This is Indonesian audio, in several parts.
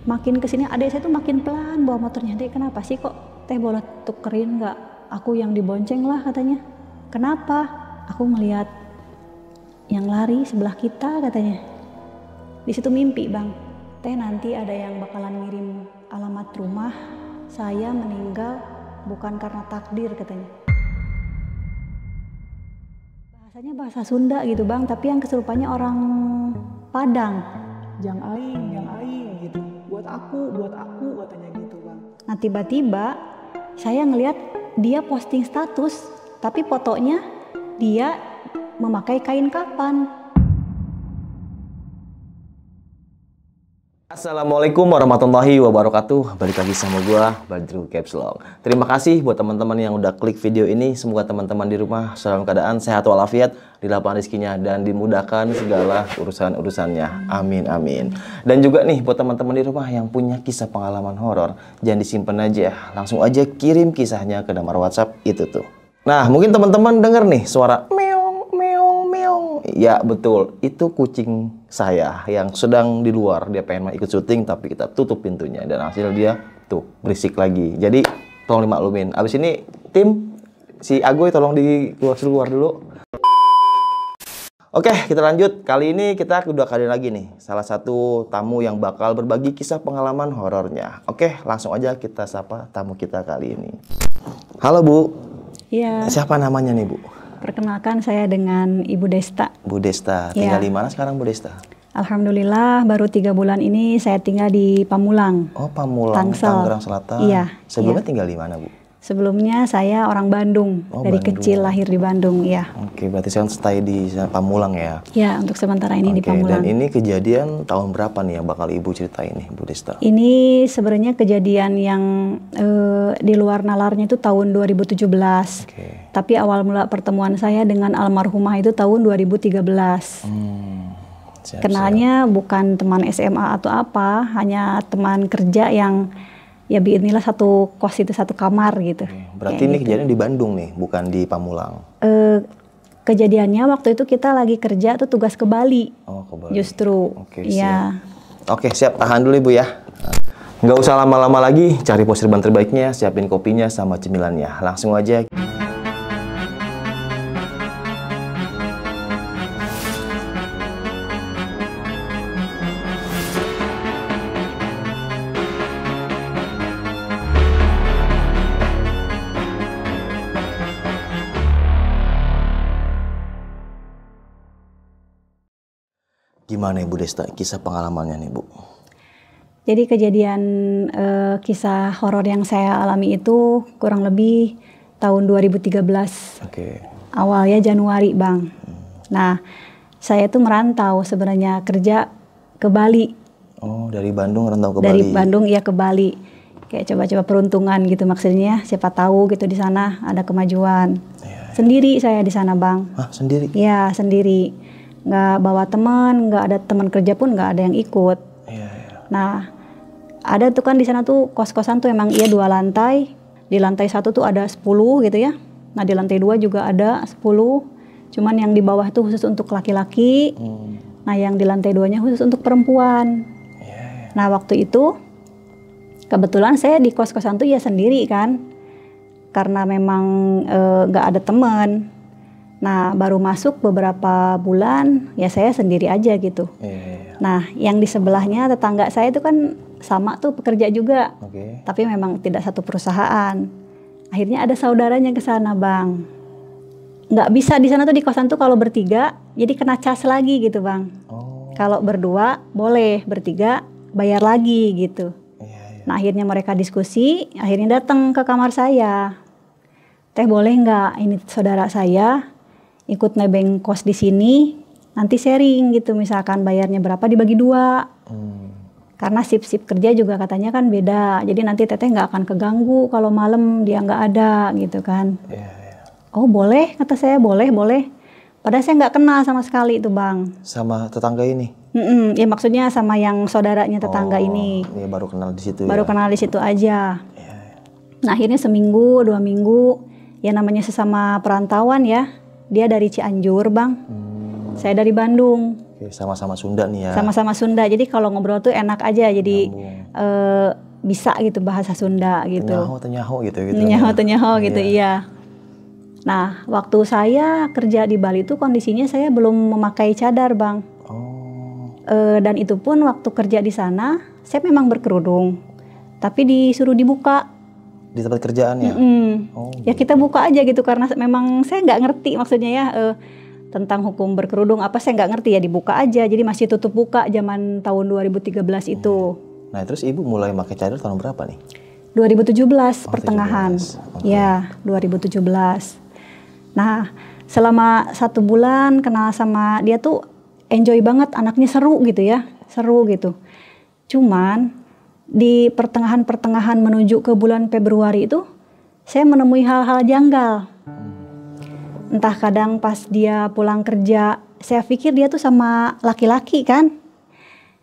makin kesini adik saya tuh makin pelan bawa motornya. Dek, kenapa sih kok teh boleh tukerin nggak? Aku yang dibonceng lah katanya. Kenapa? Aku ngelihat yang lari sebelah kita katanya. Di situ mimpi bang. Teh nanti ada yang bakalan ngirim alamat rumah. Saya meninggal bukan karena takdir katanya. Bahasanya bahasa Sunda gitu bang. Tapi yang kesurupannya orang Padang. Jang aing gitu. Buat aku katanya gitu bang. Nah tiba-tiba saya ngelihat dia posting status, tapi fotonya dia memakai kain kafan. Assalamualaikum warahmatullahi wabarakatuh. Balik lagi sama gua, Badru Capslong. Terima kasih buat teman-teman yang udah klik video ini. Semoga teman-teman di rumah dalam keadaan sehat walafiat, dilapangkan rezekinya dan dimudahkan segala urusan-urusannya. Amin amin. Dan juga nih buat teman-teman di rumah yang punya kisah pengalaman horor, jangan disimpan aja, langsung aja kirim kisahnya ke nomor WhatsApp itu tuh. Nah, mungkin teman-teman denger nih suara meong meong meong. Ya betul, itu kucing saya yang sedang di luar. Dia pengen ikut syuting tapi kita tutup pintunya dan hasil dia tuh berisik lagi. Jadi tolong dimaklumin. Abis ini tim si Agoy tolong keluar dulu. Oke, kita lanjut. Kali ini kita udah kali lagi nih salah satu tamu yang bakal berbagi kisah pengalaman horornya. Oke, langsung aja kita sapa tamu kita kali ini. Halo Bu. Iya. Siapa namanya nih Bu? Perkenalkan saya dengan Ibu Desta. Bu Desta. Tinggal di mana sekarang Bu Desta? Alhamdulillah baru 3 bulan ini saya tinggal di Pamulang. Oh, Pamulang, Tangsel. Tangerang Selatan. Iya. Sebelumnya iya. tinggal di mana Bu? Sebelumnya saya orang Bandung. Oh, Dari Bandung. kecil lahir di Bandung, ya. Oke, berarti sekarang stay di Pamulang ya? Ya, untuk sementara ini di Oke, Pamulang. dan ini kejadian tahun berapa nih yang bakal Ibu ceritain nih, Bu Desta? Ini sebenarnya kejadian yang di luar nalarnya itu tahun 2017. Oke. Tapi awal mula pertemuan saya dengan almarhumah itu tahun 2013. Siap, Kenalnya bukan teman SMA atau apa, hanya teman kerja yang ya biinilah satu kos itu satu kamar gitu. siap. Berarti Kayak ini gitu. kejadian di Bandung nih, bukan di Pamulang? Kejadiannya waktu itu kita lagi kerja tuh tugas ke Bali. Oh, ke Bali. Justru. Oke, ya. Oke, siap. Tahan dulu Ibu ya. Nggak usah lama-lama lagi, cari posisi ban terbaiknya, siapin kopinya sama cemilannya. Langsung aja. Gimana Ibu Desta, kisah pengalamannya nih Bu? Jadi kejadian kisah horor yang saya alami itu kurang lebih tahun 2013. Oke. Awalnya Januari Bang. Nah, saya tuh merantau sebenarnya kerja ke Bali. Oh, dari Bandung rantau ke Dari Bali? Bandung ya ke Bali. Kayak coba-coba peruntungan gitu maksudnya. Siapa tahu gitu di sana ada kemajuan. Iya. Sendiri saya di sana Bang. Hah, sendiri? Iya sendiri. Nggak bawa teman, nggak ada teman kerja pun nggak ada yang ikut. Iya, iya. Nah, ada tuh kan di sana tuh kos-kosan tuh emang iya 2 lantai. Di lantai 1 tuh ada 10 gitu ya. Nah di lantai 2 juga ada 10. Cuman yang di bawah tuh khusus untuk laki-laki. Nah yang di lantai 2-nya khusus untuk perempuan. Iya. Nah waktu itu kebetulan saya di kos-kosan tuh ya sendiri kan. Karena memang nggak ada teman. Nah baru masuk beberapa bulan ya saya sendiri aja gitu. Iya. Nah yang di sebelahnya tetangga saya itu kan sama tuh pekerja juga. Oke. Tapi memang tidak satu perusahaan. Akhirnya ada saudaranya ke sana Bang. Nggak bisa di sana tuh di kosan tuh kalau bertiga jadi kena cas lagi gitu Bang. Oh. Kalau berdua boleh, bertiga bayar lagi gitu. Iya, iya. Nah akhirnya mereka diskusi, akhirnya datang ke kamar saya. Teh boleh nggak ini saudara saya ikut nebeng kos di sini, nanti sharing gitu misalkan bayarnya berapa dibagi 2. Karena sip-sip kerja juga katanya kan beda, jadi nanti teteh nggak akan keganggu kalau malam dia nggak ada gitu kan. Iya, iya. Oh boleh, kata saya boleh. Padahal saya nggak kenal sama sekali itu Bang. Sama tetangga ini? Ya maksudnya sama yang saudaranya tetangga ini. Iya, baru kenal di situ Baru ya? kenal di situ aja. Iya, iya. Nah akhirnya seminggu, 2 minggu, ya namanya sesama perantauan ya. Dia dari Cianjur Bang, saya dari Bandung. Oke, sama-sama Sunda nih ya. Sama-sama Sunda, jadi kalau ngobrol tuh enak aja, jadi bisa gitu bahasa Sunda gitu. Tenyaho gitu. Tenyaho gitu, iya. Nah, waktu saya kerja di Bali itu kondisinya saya belum memakai cadar, Bang. Dan itu pun waktu kerja di sana, saya memang berkerudung, tapi disuruh dibuka. Di tempat kerjaan ya? Ya kita buka aja gitu, karena memang saya nggak ngerti maksudnya ya, tentang hukum berkerudung apa saya nggak ngerti ya, dibuka aja, jadi masih tutup buka zaman tahun 2013 itu. Nah terus ibu mulai pakai cadar tahun berapa nih? 2017 pertengahan. Ya 2017. Nah selama 1 bulan kenal sama dia tuh enjoy banget, anaknya seru gitu ya, seru gitu. Cuman di pertengahan menuju ke bulan Februari itu saya menemui hal-hal janggal. Entah kadang pas dia pulang kerja, saya pikir dia tuh sama laki-laki kan,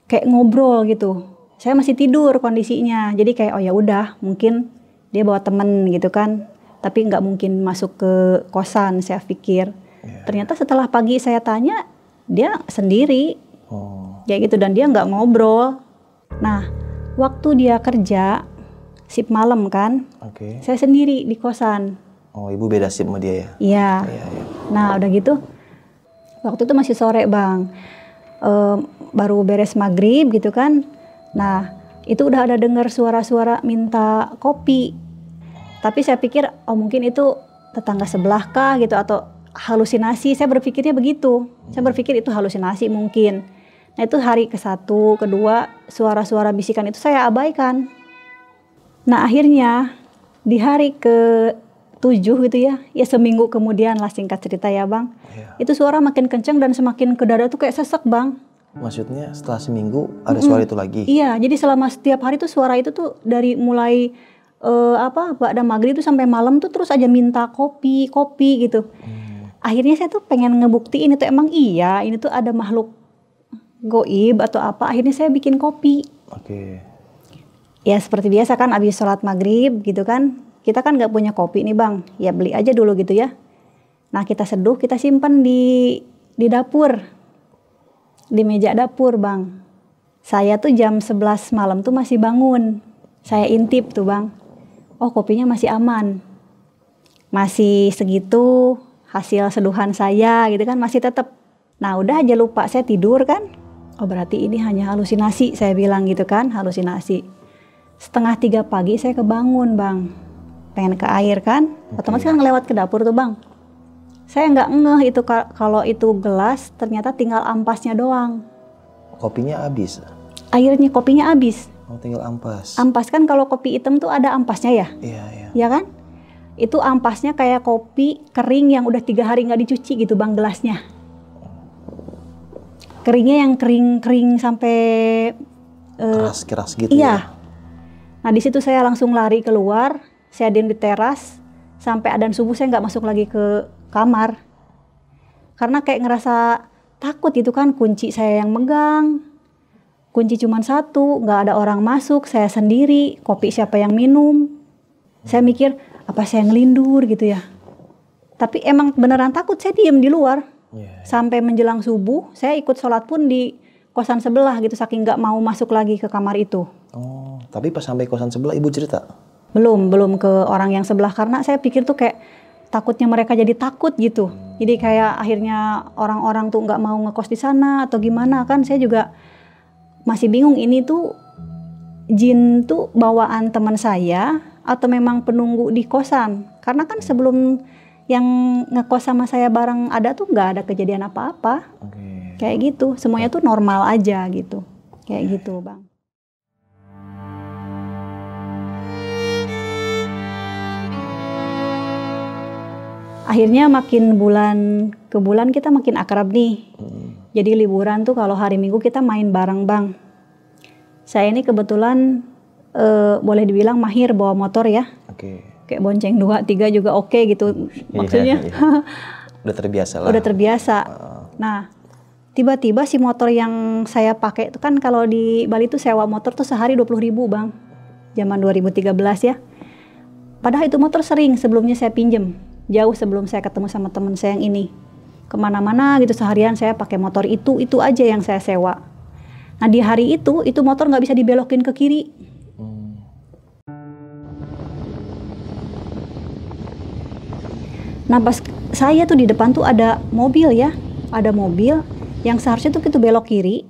kayak ngobrol gitu. Saya masih tidur kondisinya, jadi kayak oh ya udah mungkin dia bawa temen gitu kan, tapi nggak mungkin masuk ke kosan saya pikir. Ternyata setelah pagi saya tanya, dia sendiri, kayak gitu, dan dia nggak ngobrol. Nah waktu dia kerja shift malam kan, saya sendiri di kosan. Oh, ibu beda shift sama dia ya? Iya. Nah, udah gitu, waktu itu masih sore, Bang. Baru beres maghrib gitu kan. Nah, itu udah ada dengar suara-suara minta kopi. Tapi saya pikir, oh mungkin itu tetangga sebelah kah gitu, atau halusinasi. Saya berpikirnya begitu. Saya berpikir itu halusinasi mungkin. Nah, itu hari ke-1, kedua, suara-suara bisikan itu saya abaikan. Nah, akhirnya di hari ke-7 gitu ya seminggu kemudian lah, singkat cerita ya Bang, itu suara makin kenceng dan semakin ke dada tuh kayak sesek, Bang. Maksudnya setelah seminggu ada suara itu lagi? Iya, jadi selama setiap hari tuh suara itu tuh dari mulai ba'da maghrib tuh sampai malam tuh terus aja minta kopi gitu. Akhirnya saya tuh pengen ngebuktiin itu emang iya, ini tuh ada makhluk goib atau apa. Akhirnya saya bikin kopi. Ya seperti biasa kan, abis sholat maghrib gitu kan, kita kan nggak punya kopi nih Bang, ya beli aja dulu gitu ya. Nah kita seduh, kita simpan di dapur, di meja dapur Bang. Saya tuh jam 11 malam tuh masih bangun, saya intip tuh Bang, oh kopinya masih aman, masih segitu hasil seduhan saya gitu kan, masih tetap. Nah udah aja lupa, saya tidur kan, oh berarti ini hanya halusinasi, saya bilang gitu kan, halusinasi. 2:30 pagi saya kebangun Bang, pengen ke air kan, otomatis kan ngelewat ke dapur tuh Bang. Saya nggak ngeh itu kalau itu gelas ternyata tinggal ampasnya doang. Kopinya habis? Airnya, kopinya habis. Oh tinggal ampas. Ampas kan kalau kopi hitam tuh ada ampasnya ya? Iya. Ya kan? Itu ampasnya kayak kopi kering yang udah 3 hari nggak dicuci gitu Bang, gelasnya. Keringnya yang kering sampai keras gitu. Iya. Nah di situ saya langsung lari keluar, saya diam di teras sampai adzan subuh, saya nggak masuk lagi ke kamar karena kayak ngerasa takut itu kan, kunci saya yang megang, kunci cuma 1, nggak ada orang masuk, saya sendiri, kopi siapa yang minum. Saya mikir apa saya ngelindur gitu ya, tapi emang beneran takut. Saya diem di luar sampai menjelang subuh. Saya ikut sholat pun di kosan sebelah gitu, saking nggak mau masuk lagi ke kamar itu. Oh, tapi pas sampai kosan sebelah ibu cerita? Belum ke orang yang sebelah, karena saya pikir tuh kayak takutnya mereka jadi takut gitu. Jadi kayak akhirnya orang-orang tuh nggak mau ngekos di sana atau gimana kan. Saya juga masih bingung, ini tuh jin tuh bawaan teman saya atau memang penunggu di kosan. Karena kan sebelum yang ngekos sama saya bareng ada tuh nggak ada kejadian apa-apa. Kayak gitu, semuanya tuh normal aja gitu. Kayak gitu Bang. Akhirnya makin bulan ke bulan kita makin akrab nih. Jadi liburan tuh kalau hari Minggu kita main bareng Bang. Saya ini kebetulan boleh dibilang mahir bawa motor ya. Kayak bonceng 2, 3 juga oke gitu maksudnya. Udah terbiasa lah. Udah terbiasa. Nah tiba-tiba si motor yang saya pakai itu kan, kalau di Bali tuh sewa motor tuh sehari 20.000 Bang. Zaman 2013 ya. Padahal itu motor sering sebelumnya saya pinjem. Jauh sebelum saya ketemu sama teman saya yang ini. kemana-mana gitu, seharian saya pakai motor itu aja yang saya sewa. Nah di hari itu motor nggak bisa dibelokin ke kiri. Nah pas saya tuh di depan tuh ada mobil ya, ada mobil yang seharusnya tuh kita belok kiri.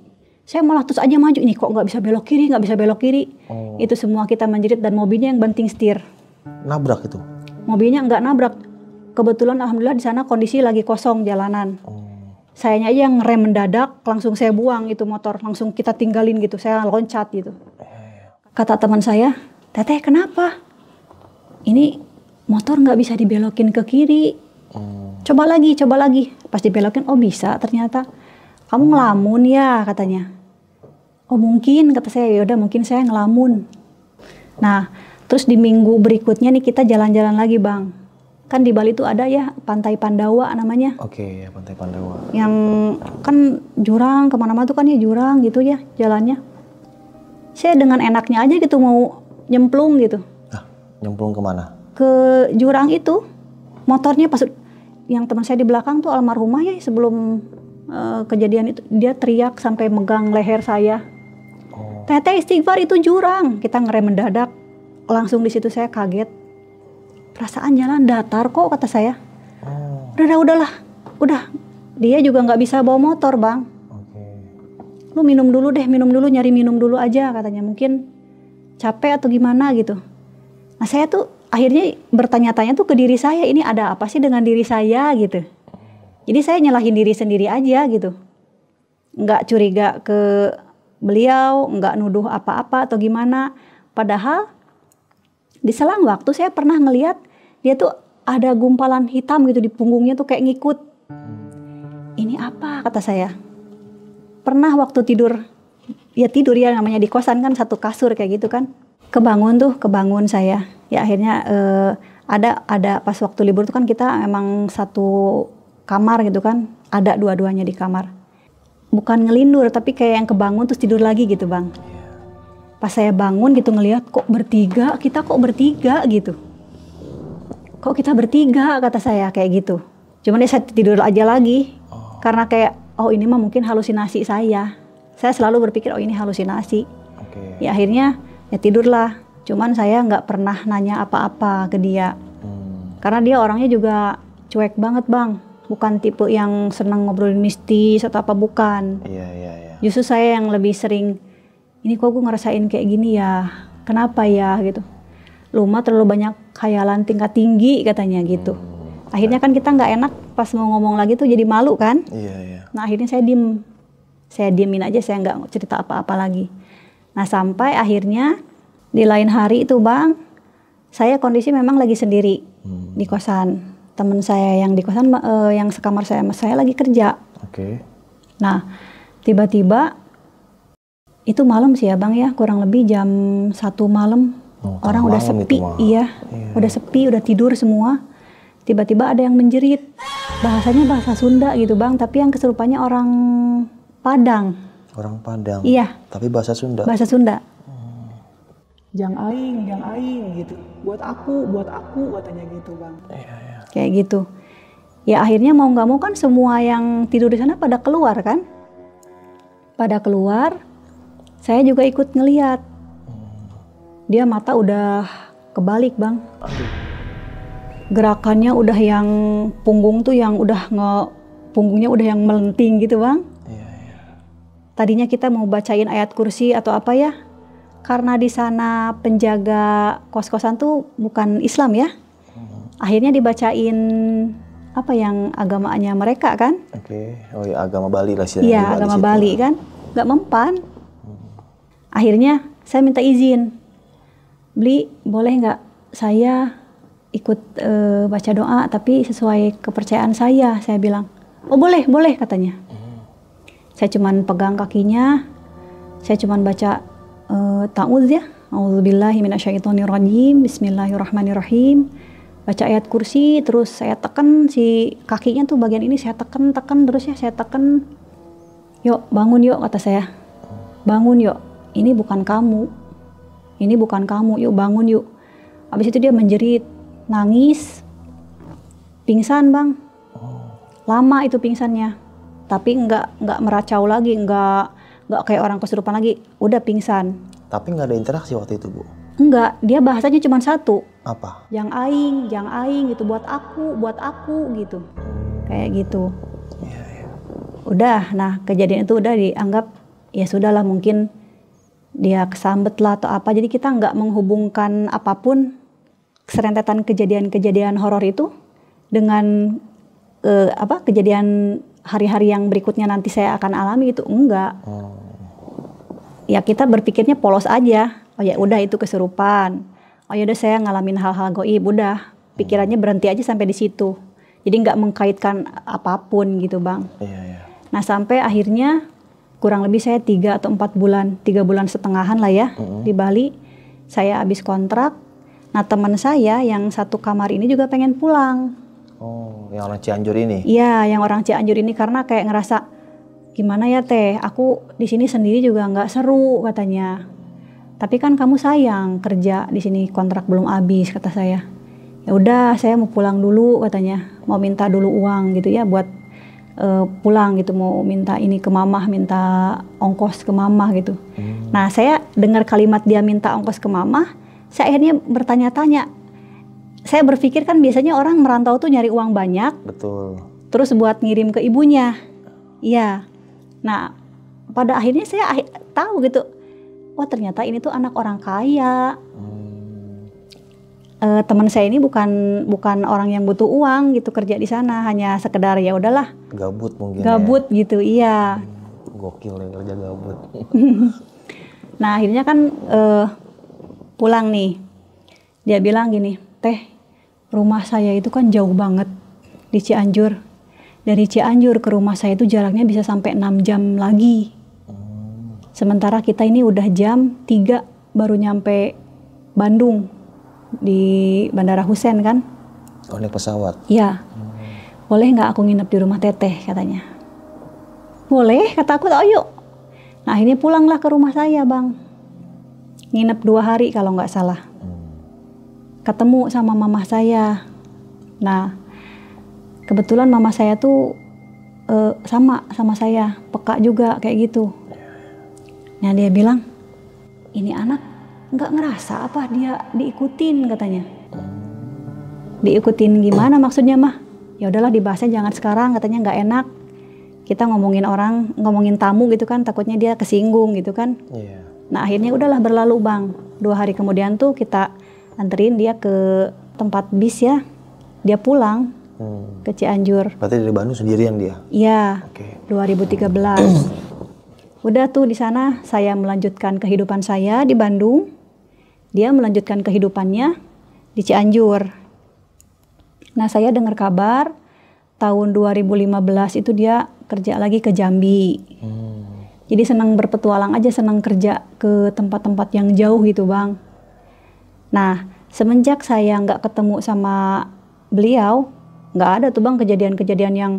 Saya malah terus aja maju, nih kok nggak bisa belok kiri, nggak bisa belok kiri. Itu semua kita menjerit dan mobilnya yang banting setir. Nabrak itu? Mobilnya nggak nabrak. Kebetulan alhamdulillah di sana kondisi lagi kosong jalanan. Sayanya aja yang rem mendadak, langsung saya buang itu motor, langsung kita tinggalin gitu, saya loncat gitu. Kata teman saya, Teteh kenapa? Ini motor nggak bisa dibelokin ke kiri. Coba lagi. Pas dibelokin, oh bisa ternyata. Kamu ngelamun ya katanya. Oh mungkin, kata saya, yaudah mungkin saya ngelamun. Nah, terus di minggu berikutnya nih kita jalan-jalan lagi Bang. Kan di Bali tuh ada ya Pantai Pandawa namanya. Oke, ya Pantai Pandawa. Yang kan jurang, kemana-mana tuh kan ya jurang gitu ya jalannya. Saya dengan enaknya aja gitu mau nyemplung gitu. Nyemplung kemana? Ke jurang itu. Motornya pas yang teman saya di belakang tuh almarhumah ya, sebelum kejadian itu dia teriak sampai megang leher saya. Teteh istighfar, itu jurang. Kita ngerem mendadak. Langsung di situ saya kaget. Perasaan jalan datar kok, kata saya. Udahlah. Dia juga nggak bisa bawa motor Bang. Lu minum dulu, nyari minum dulu aja katanya. Mungkin capek atau gimana gitu. Nah saya tuh akhirnya bertanya-tanya tuh ke diri saya, ini ada apa sih dengan diri saya gitu. Jadi saya nyalahin diri sendiri aja gitu. Nggak curiga ke beliau, nggak nuduh apa-apa atau gimana. Padahal di selang waktu saya pernah ngelihat dia tuh ada gumpalan hitam gitu di punggungnya tuh kayak ngikut. Ini apa, kata saya. Pernah waktu tidur ya namanya di kosan kan satu kasur kayak gitu kan. Kebangun saya. Ya akhirnya ada pas waktu libur tuh kan kita emang satu kamar gitu kan. Ada dua-duanya di kamar. Bukan ngelindur tapi kayak yang kebangun terus tidur lagi gitu Bang. Pas saya bangun gitu ngelihat kita kok bertiga gitu. Kok kita bertiga, kata saya kayak gitu. Cuman saya tidur aja lagi. Karena kayak ini mah mungkin halusinasi saya. Saya selalu berpikir ini halusinasi. Ya akhirnya ya tidurlah. Cuman saya nggak pernah nanya apa-apa ke dia. Karena dia orangnya juga cuek banget Bang. Bukan tipe yang senang ngobrolin mistis atau apa, bukan. Iya. Justru saya yang lebih sering, ini kok gue ngerasain kayak gini ya, kenapa ya gitu. Lu mah terlalu banyak khayalan tingkat tinggi katanya gitu. Akhirnya kan kita nggak enak pas mau ngomong lagi tuh jadi malu kan. Iya. Nah akhirnya saya diemin aja, saya nggak cerita apa-apa lagi. Nah sampai akhirnya di lain hari itu Bang, saya kondisi memang lagi sendiri di kosan. Teman saya yang di kosan, yang sekamar saya lagi kerja. Nah tiba-tiba itu malam sih ya Bang ya, kurang lebih jam 1 malam. Orang udah sepi, iya. Udah sepi, udah tidur semua. Tiba-tiba ada yang menjerit. Bahasanya bahasa Sunda gitu Bang, tapi yang kesurupannya orang Padang. Orang Padang? Iya. Tapi bahasa Sunda? Bahasa Sunda. Jang aing gitu. Buat aku katanya gitu Bang. Iya. Kayak gitu. Ya akhirnya mau nggak mau kan semua yang tidur di sana pada keluar kan. Pada keluar, saya juga ikut ngeliat. Dia mata udah kebalik Bang. Gerakannya udah yang punggung tuh yang udah punggungnya udah yang melenting gitu Bang. Iya. Tadinya kita mau bacain ayat kursi atau apa ya. Karena di sana penjaga kos-kosan tuh bukan Islam ya. Akhirnya dibacain apa yang agamanya mereka kan. Oh ya agama Bali lah sih. Iya agama Bali kan. Gak mempan. Akhirnya saya minta izin. Beli boleh nggak saya ikut baca doa tapi sesuai kepercayaan saya bilang. Oh boleh katanya. Saya cuman pegang kakinya, saya cuman baca ta'udz ya, a'udzubillahi minasyaitonirrajim, bismillahirrahmanirrahim. Baca ayat kursi, terus saya tekan si kakinya tuh bagian ini saya tekan terus ya saya tekan. Yuk bangun yuk, kata saya. Bangun yuk, ini bukan kamu, yuk bangun yuk. Habis itu dia menjerit, nangis, pingsan Bang. lama itu pingsannya. Tapi nggak meracau lagi, nggak kayak orang kesurupan lagi, udah pingsan. Tapi nggak ada interaksi waktu itu, Bu? Enggak, dia bahasanya cuma satu. Apa? Yang aing gitu, buat aku gitu. Kayak gitu. Iya. Udah, nah kejadian itu udah dianggap ya sudahlah, mungkin dia kesambet lah atau apa. Jadi kita nggak menghubungkan apapun serentetan kejadian-kejadian horor itu dengan kejadian hari-hari yang berikutnya nanti saya akan alami itu enggak. Ya kita berpikirnya polos aja. Oh ya udah itu kesurupan. Oh ya udah saya ngalamin hal-hal goib, udah pikirannya berhenti aja sampai di situ. Jadi nggak mengkaitkan apapun gitu, Bang. Iya. Nah sampai akhirnya kurang lebih saya 3 atau 4 bulan, 3 bulan setengahan lah ya di Bali. Saya habis kontrak. Nah teman saya yang satu kamar ini juga pengen pulang. Oh, yang orang Cianjur ini? Iya, yang orang Cianjur ini karena kayak ngerasa gimana ya Teh, aku di sini sendiri juga nggak seru katanya. Tapi kan kamu sayang kerja di sini, kontrak belum habis kata saya. Ya udah, saya mau pulang dulu katanya, mau minta dulu uang gitu ya buat pulang gitu, mau minta ini ke mamah, minta ongkos ke mamah gitu. Nah saya dengar kalimat dia minta ongkos ke mamah, saya akhirnya bertanya-tanya. Saya berpikir kan biasanya orang merantau tuh nyari uang banyak, Betul. terus buat ngirim ke ibunya. Iya. Nah pada akhirnya saya tahu gitu, wah ternyata ini tuh anak orang kaya. Teman saya ini bukan orang yang butuh uang gitu kerja di sana, hanya sekedar ya udahlah. Gabut mungkin. Gabut ya. Gitu, iya. Gokil ya kerja gabut. Nah akhirnya kan pulang nih, dia bilang gini, Teh, rumah saya itu kan jauh banget di Cianjur. Dari Cianjur ke rumah saya itu jaraknya bisa sampai 6 jam lagi. Sementara kita ini udah jam 3 baru nyampe Bandung di Bandara Husein kan. Oh, naik pesawat? Iya. Boleh nggak aku nginep di rumah Teteh katanya. Boleh, kata aku, ayo. Nah akhirnya pulanglah ke rumah saya, Bang. Nginep 2 hari kalau nggak salah. Ketemu sama mama saya. Nah kebetulan mama saya tuh sama saya, peka juga kayak gitu. Nah dia bilang, ini anak nggak ngerasa apa dia diikutin katanya. Diikutin gimana maksudnya mah? Ya udahlah dibahasnya jangan sekarang, katanya nggak enak. Kita ngomongin tamu gitu kan, takutnya dia kesinggung gitu kan. Iya. Nah akhirnya udahlah berlalu, Bang. 2 hari kemudian tuh kita anterin dia ke tempat bis ya. Dia pulang ke Cianjur. Berarti dari Bandung sendirian dia? Iya. Oke. 2013. Udah tuh di sana saya melanjutkan kehidupan saya di Bandung. Dia melanjutkan kehidupannya di Cianjur. Nah saya dengar kabar tahun 2015 itu dia kerja lagi ke Jambi. Jadi senang berpetualang aja, senang kerja ke tempat-tempat yang jauh gitu, Bang. Nah semenjak saya nggak ketemu sama beliau, nggak ada tuh Bang kejadian-kejadian yang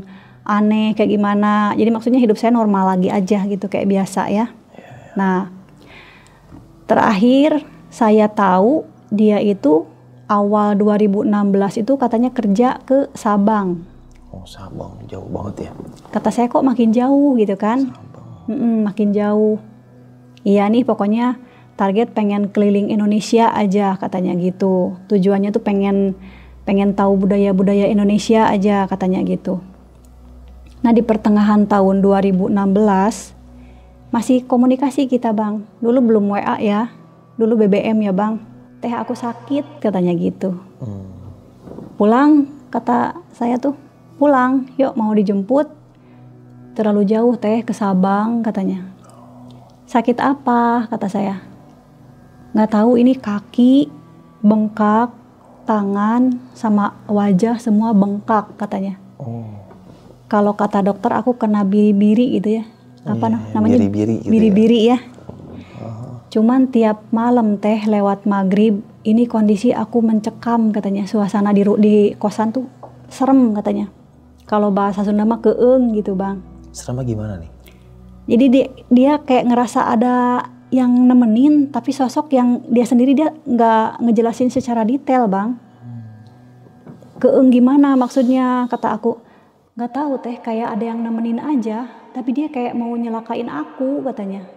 aneh kayak gimana. Jadi maksudnya hidup saya normal lagi aja gitu kayak biasa ya. Nah terakhir saya tahu dia itu awal 2016 itu katanya kerja ke Sabang. Oh Sabang, jauh banget ya. Kata saya kok makin jauh gitu kan. Makin jauh. Iya nih pokoknya target pengen keliling Indonesia aja katanya gitu. Tujuannya tuh pengen tahu budaya-budaya Indonesia aja katanya gitu. Nah di pertengahan tahun 2016 masih komunikasi kita, Bang. Dulu belum WA ya, dulu BBM ya, Bang. Teh aku sakit katanya gitu. Pulang, kata saya tuh, pulang, yuk mau dijemput. Terlalu jauh Teh ke Sabang katanya. Sakit apa kata saya. Nggak tahu, ini kaki bengkak, tangan sama wajah semua bengkak katanya. Kalau kata dokter aku kena biri-biri gitu ya. Apa namanya? Biri-biri gitu ya. Cuman tiap malam Teh lewat maghrib ini kondisi aku mencekam katanya. Suasana di kosan tuh serem katanya. Kalau bahasa Sunda mah keeng gitu, Bang. Seremnya gimana nih? Jadi dia kayak ngerasa ada yang nemenin, tapi sosok yang dia sendiri dia nggak ngejelasin secara detail, Bang. Keeng gimana maksudnya, kata aku. Nggak tahu teh, kayak ada yang nemenin aja, tapi dia kayak mau nyelakain aku katanya.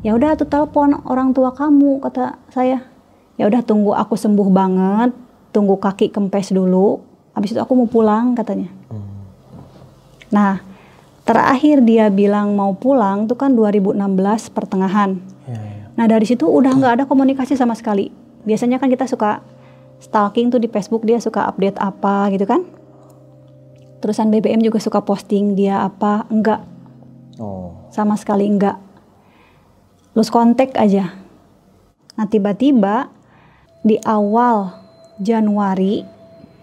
Ya udah tuh telepon orang tua kamu, kata saya. Ya udah tunggu aku sembuh banget, tunggu kaki kempes dulu, habis itu aku mau pulang katanya. Nah, terakhir dia bilang mau pulang tuh kan 2016 pertengahan. Nah dari situ udah nggak ada komunikasi sama sekali. Biasanya kan kita suka stalking tuh di Facebook, dia suka update apa gitu kan. Terusan BBM juga suka posting dia apa, enggak. Sama sekali enggak. Lose kontak aja. Nah tiba-tiba di awal Januari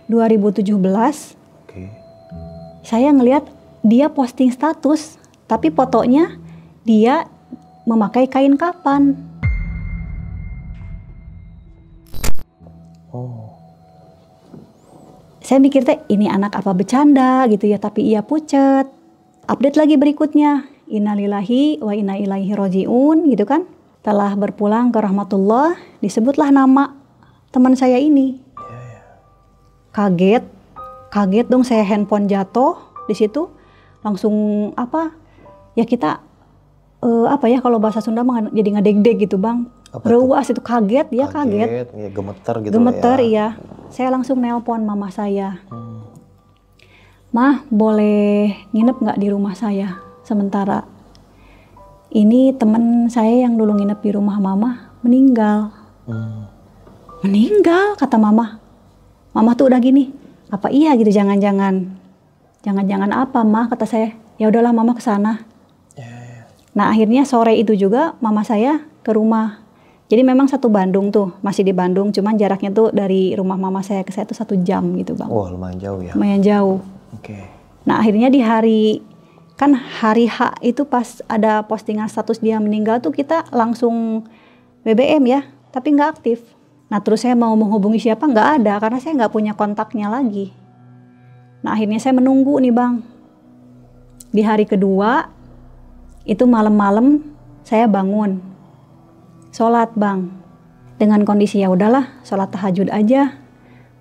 2017 saya ngelihat dia posting status, tapi fotonya dia memakai kain kafan. Saya mikir teh ini anak apa bercanda gitu ya, tapi ia pucet. Update lagi berikutnya, innalillahi wa inna ilaihi rojiun gitu kan. Telah berpulang ke rahmatullah, disebutlah nama teman saya ini. Kaget dong saya, handphone jatuh di situ. Langsung apa? Ya kita apa ya kalau bahasa Sunda mah jadi ngedeg-deg gitu bang. Rewas itu kaget, dia kaget. Ya, gemeter gitu. Gemeter ya. Saya langsung nelpon mama saya. Mah boleh nginep nggak di rumah saya sementara? Ini temen saya yang dulu nginep di rumah mama meninggal. Meninggal kata mama. Mama tuh udah gini. Apa iya gitu, jangan-jangan apa mah, kata saya. Ya udahlah mama kesana. Nah akhirnya sore itu juga mama saya ke rumah. Jadi memang satu Bandung tuh, masih di Bandung, cuman jaraknya tuh dari rumah mama saya ke saya tuh 1 jam gitu bang. Wah lumayan jauh ya. Lumayan jauh. Nah akhirnya di hari H itu pas ada postingan status dia meninggal tuh kita langsung BBM ya, tapi nggak aktif. Nah terus saya mau menghubungi siapa, nggak ada karena saya nggak punya kontaknya lagi. Nah akhirnya saya menunggu nih bang. Di hari kedua itu malam-malam saya bangun. Sholat bang, dengan kondisi ya udahlah sholat tahajud aja,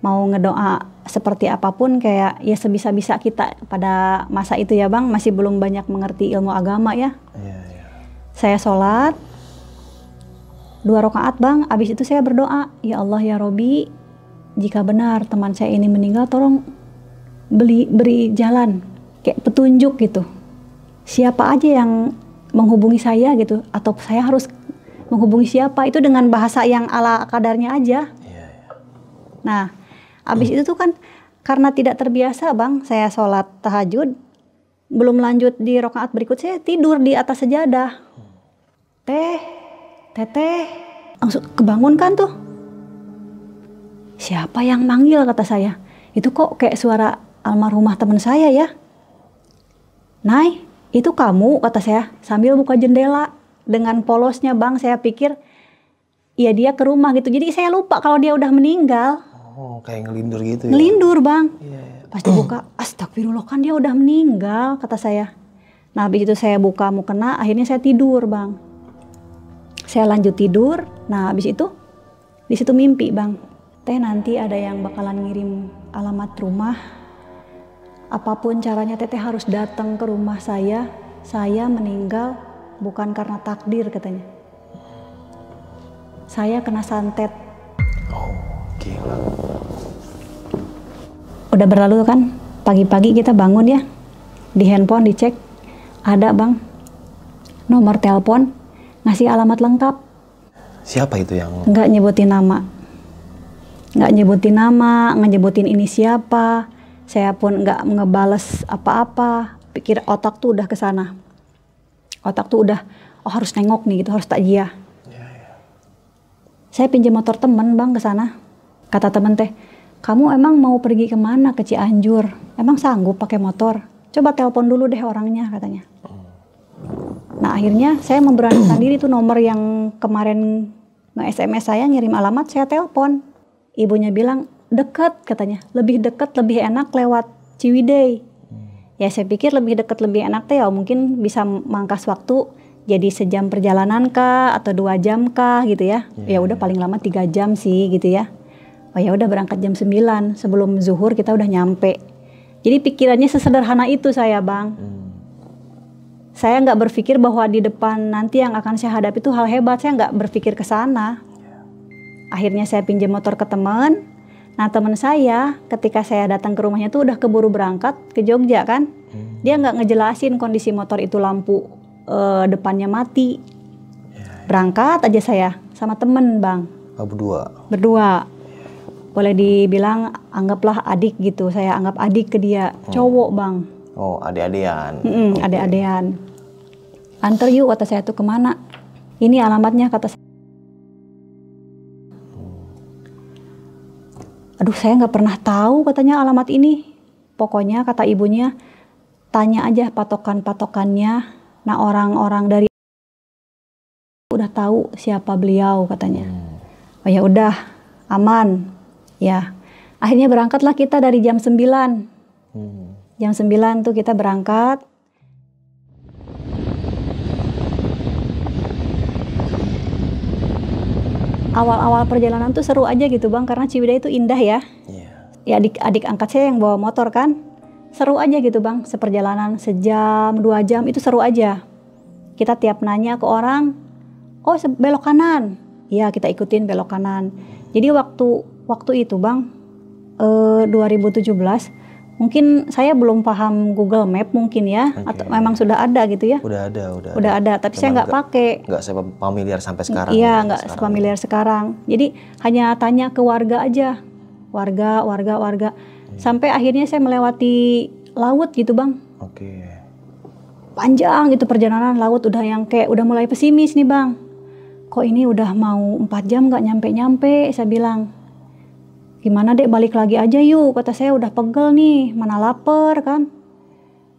mau ngedoa seperti apapun kayak ya sebisa-bisa kita pada masa itu ya bang, masih belum banyak mengerti ilmu agama ya. Saya sholat 2 rakaat bang, abis itu saya berdoa, ya Allah ya Robi, jika benar teman saya ini meninggal tolong beri jalan, kayak petunjuk gitu, siapa aja yang menghubungi saya gitu, atau saya harus menghubungi siapa, itu dengan bahasa yang ala kadarnya aja. Nah, abis itu tuh kan karena tidak terbiasa bang, saya sholat tahajud, belum lanjut di rakaat berikut saya tidur di atas sejadah. Teteh, langsung kebangun kan tuh. Siapa yang manggil kata saya? Itu kok kayak suara almarhumah teman saya ya. Nay, itu kamu kata saya sambil buka jendela. Dengan polosnya bang, saya pikir ya dia ke rumah gitu. Jadi saya lupa kalau dia udah meninggal. Kayak ngelindur gitu ya? Ngelindur bang. Pas dibuka, astagfirullah kan dia udah meninggal kata saya. Nah habis itu saya buka mukena, akhirnya saya tidur bang. Saya lanjut tidur. Nah habis itu di situ mimpi bang. Teh nanti ada yang bakalan ngirim alamat rumah. Apapun caranya teteh harus datang ke rumah saya. Saya meninggal bukan karena takdir katanya. Saya kena santet. Gila. Udah berlalu kan, pagi-pagi kita bangun ya. Di handphone dicek, ada bang nomor telepon, ngasih alamat lengkap. Siapa itu yang? Nggak nyebutin nama. Nggak nyebutin ini siapa. Saya pun nggak ngebales apa-apa. Pikir otak tuh udah kesana. Otak tuh udah, harus nengok nih gitu, harus takjiah. Saya pinjam motor temen bang ke sana. Kata temen teh, kamu emang mau pergi kemana ke Cianjur? Emang sanggup pakai motor? Coba telepon dulu deh orangnya katanya. Nah akhirnya saya memberanikan diri tuh nomor yang kemarin nge-SMS saya ngirim alamat, saya telepon. Ibunya bilang deket katanya, lebih deket lebih enak lewat Ciwidey. Ya saya pikir lebih dekat lebih enak teh ya mungkin bisa mangkas waktu jadi sejam perjalanan kah atau 2 jam kah gitu ya. Ya udah paling lama 3 jam sih gitu ya. Oh ya udah berangkat jam 9 sebelum zuhur kita udah nyampe. Jadi pikirannya sesederhana itu saya, Bang. Saya nggak berpikir bahwa di depan nanti yang akan saya hadapi itu hal hebat. Saya nggak berpikir ke sana. Akhirnya saya pinjam motor ke teman. Nah, teman saya ketika saya datang ke rumahnya tuh udah keburu berangkat ke Jogja kan. Dia nggak ngejelasin kondisi motor itu lampu depannya mati. Berangkat aja saya sama temen, Bang. Berdua. Boleh dibilang anggaplah adik gitu. Saya anggap adik ke dia. Cowok, Bang. Oh, adik-adian. Adik-adian. Antar yuk, kata saya tuh kemana? Ini alamatnya, kata saya. Aduh, saya nggak pernah tahu katanya alamat ini. Pokoknya kata ibunya, tanya aja patokan-patokannya. Nah, orang-orang dari udah tahu siapa beliau katanya. Oh ya udah, aman. Ya, akhirnya berangkatlah kita dari jam 9. Jam 9 tuh kita berangkat. Awal-awal perjalanan tuh seru aja gitu, Bang, karena Ciwidey itu indah ya. Ya adik angkat saya yang bawa motor kan. Seru aja gitu, Bang, seperjalanan sejam, 2 jam itu seru aja. Kita tiap nanya ke orang, oh belok kanan. Ya kita ikutin belok kanan. Jadi waktu itu, Bang, 2017, mungkin saya belum paham Google Map mungkin ya, atau memang sudah ada gitu ya? Udah ada. Tapi saya nggak pakai. Nggak familiar sampai sekarang. Iya, nggak familiar sekarang. Jadi hanya tanya ke warga aja, warga. Sampai akhirnya saya melewati laut gitu, Bang. Panjang gitu perjalanan laut, udah yang kayak udah mulai pesimis nih, Bang. Kok ini udah mau 4 jam nggak nyampe-nyampe, saya bilang. Gimana dek, balik lagi aja yuk, kata saya, udah pegel nih, mana lapar kan.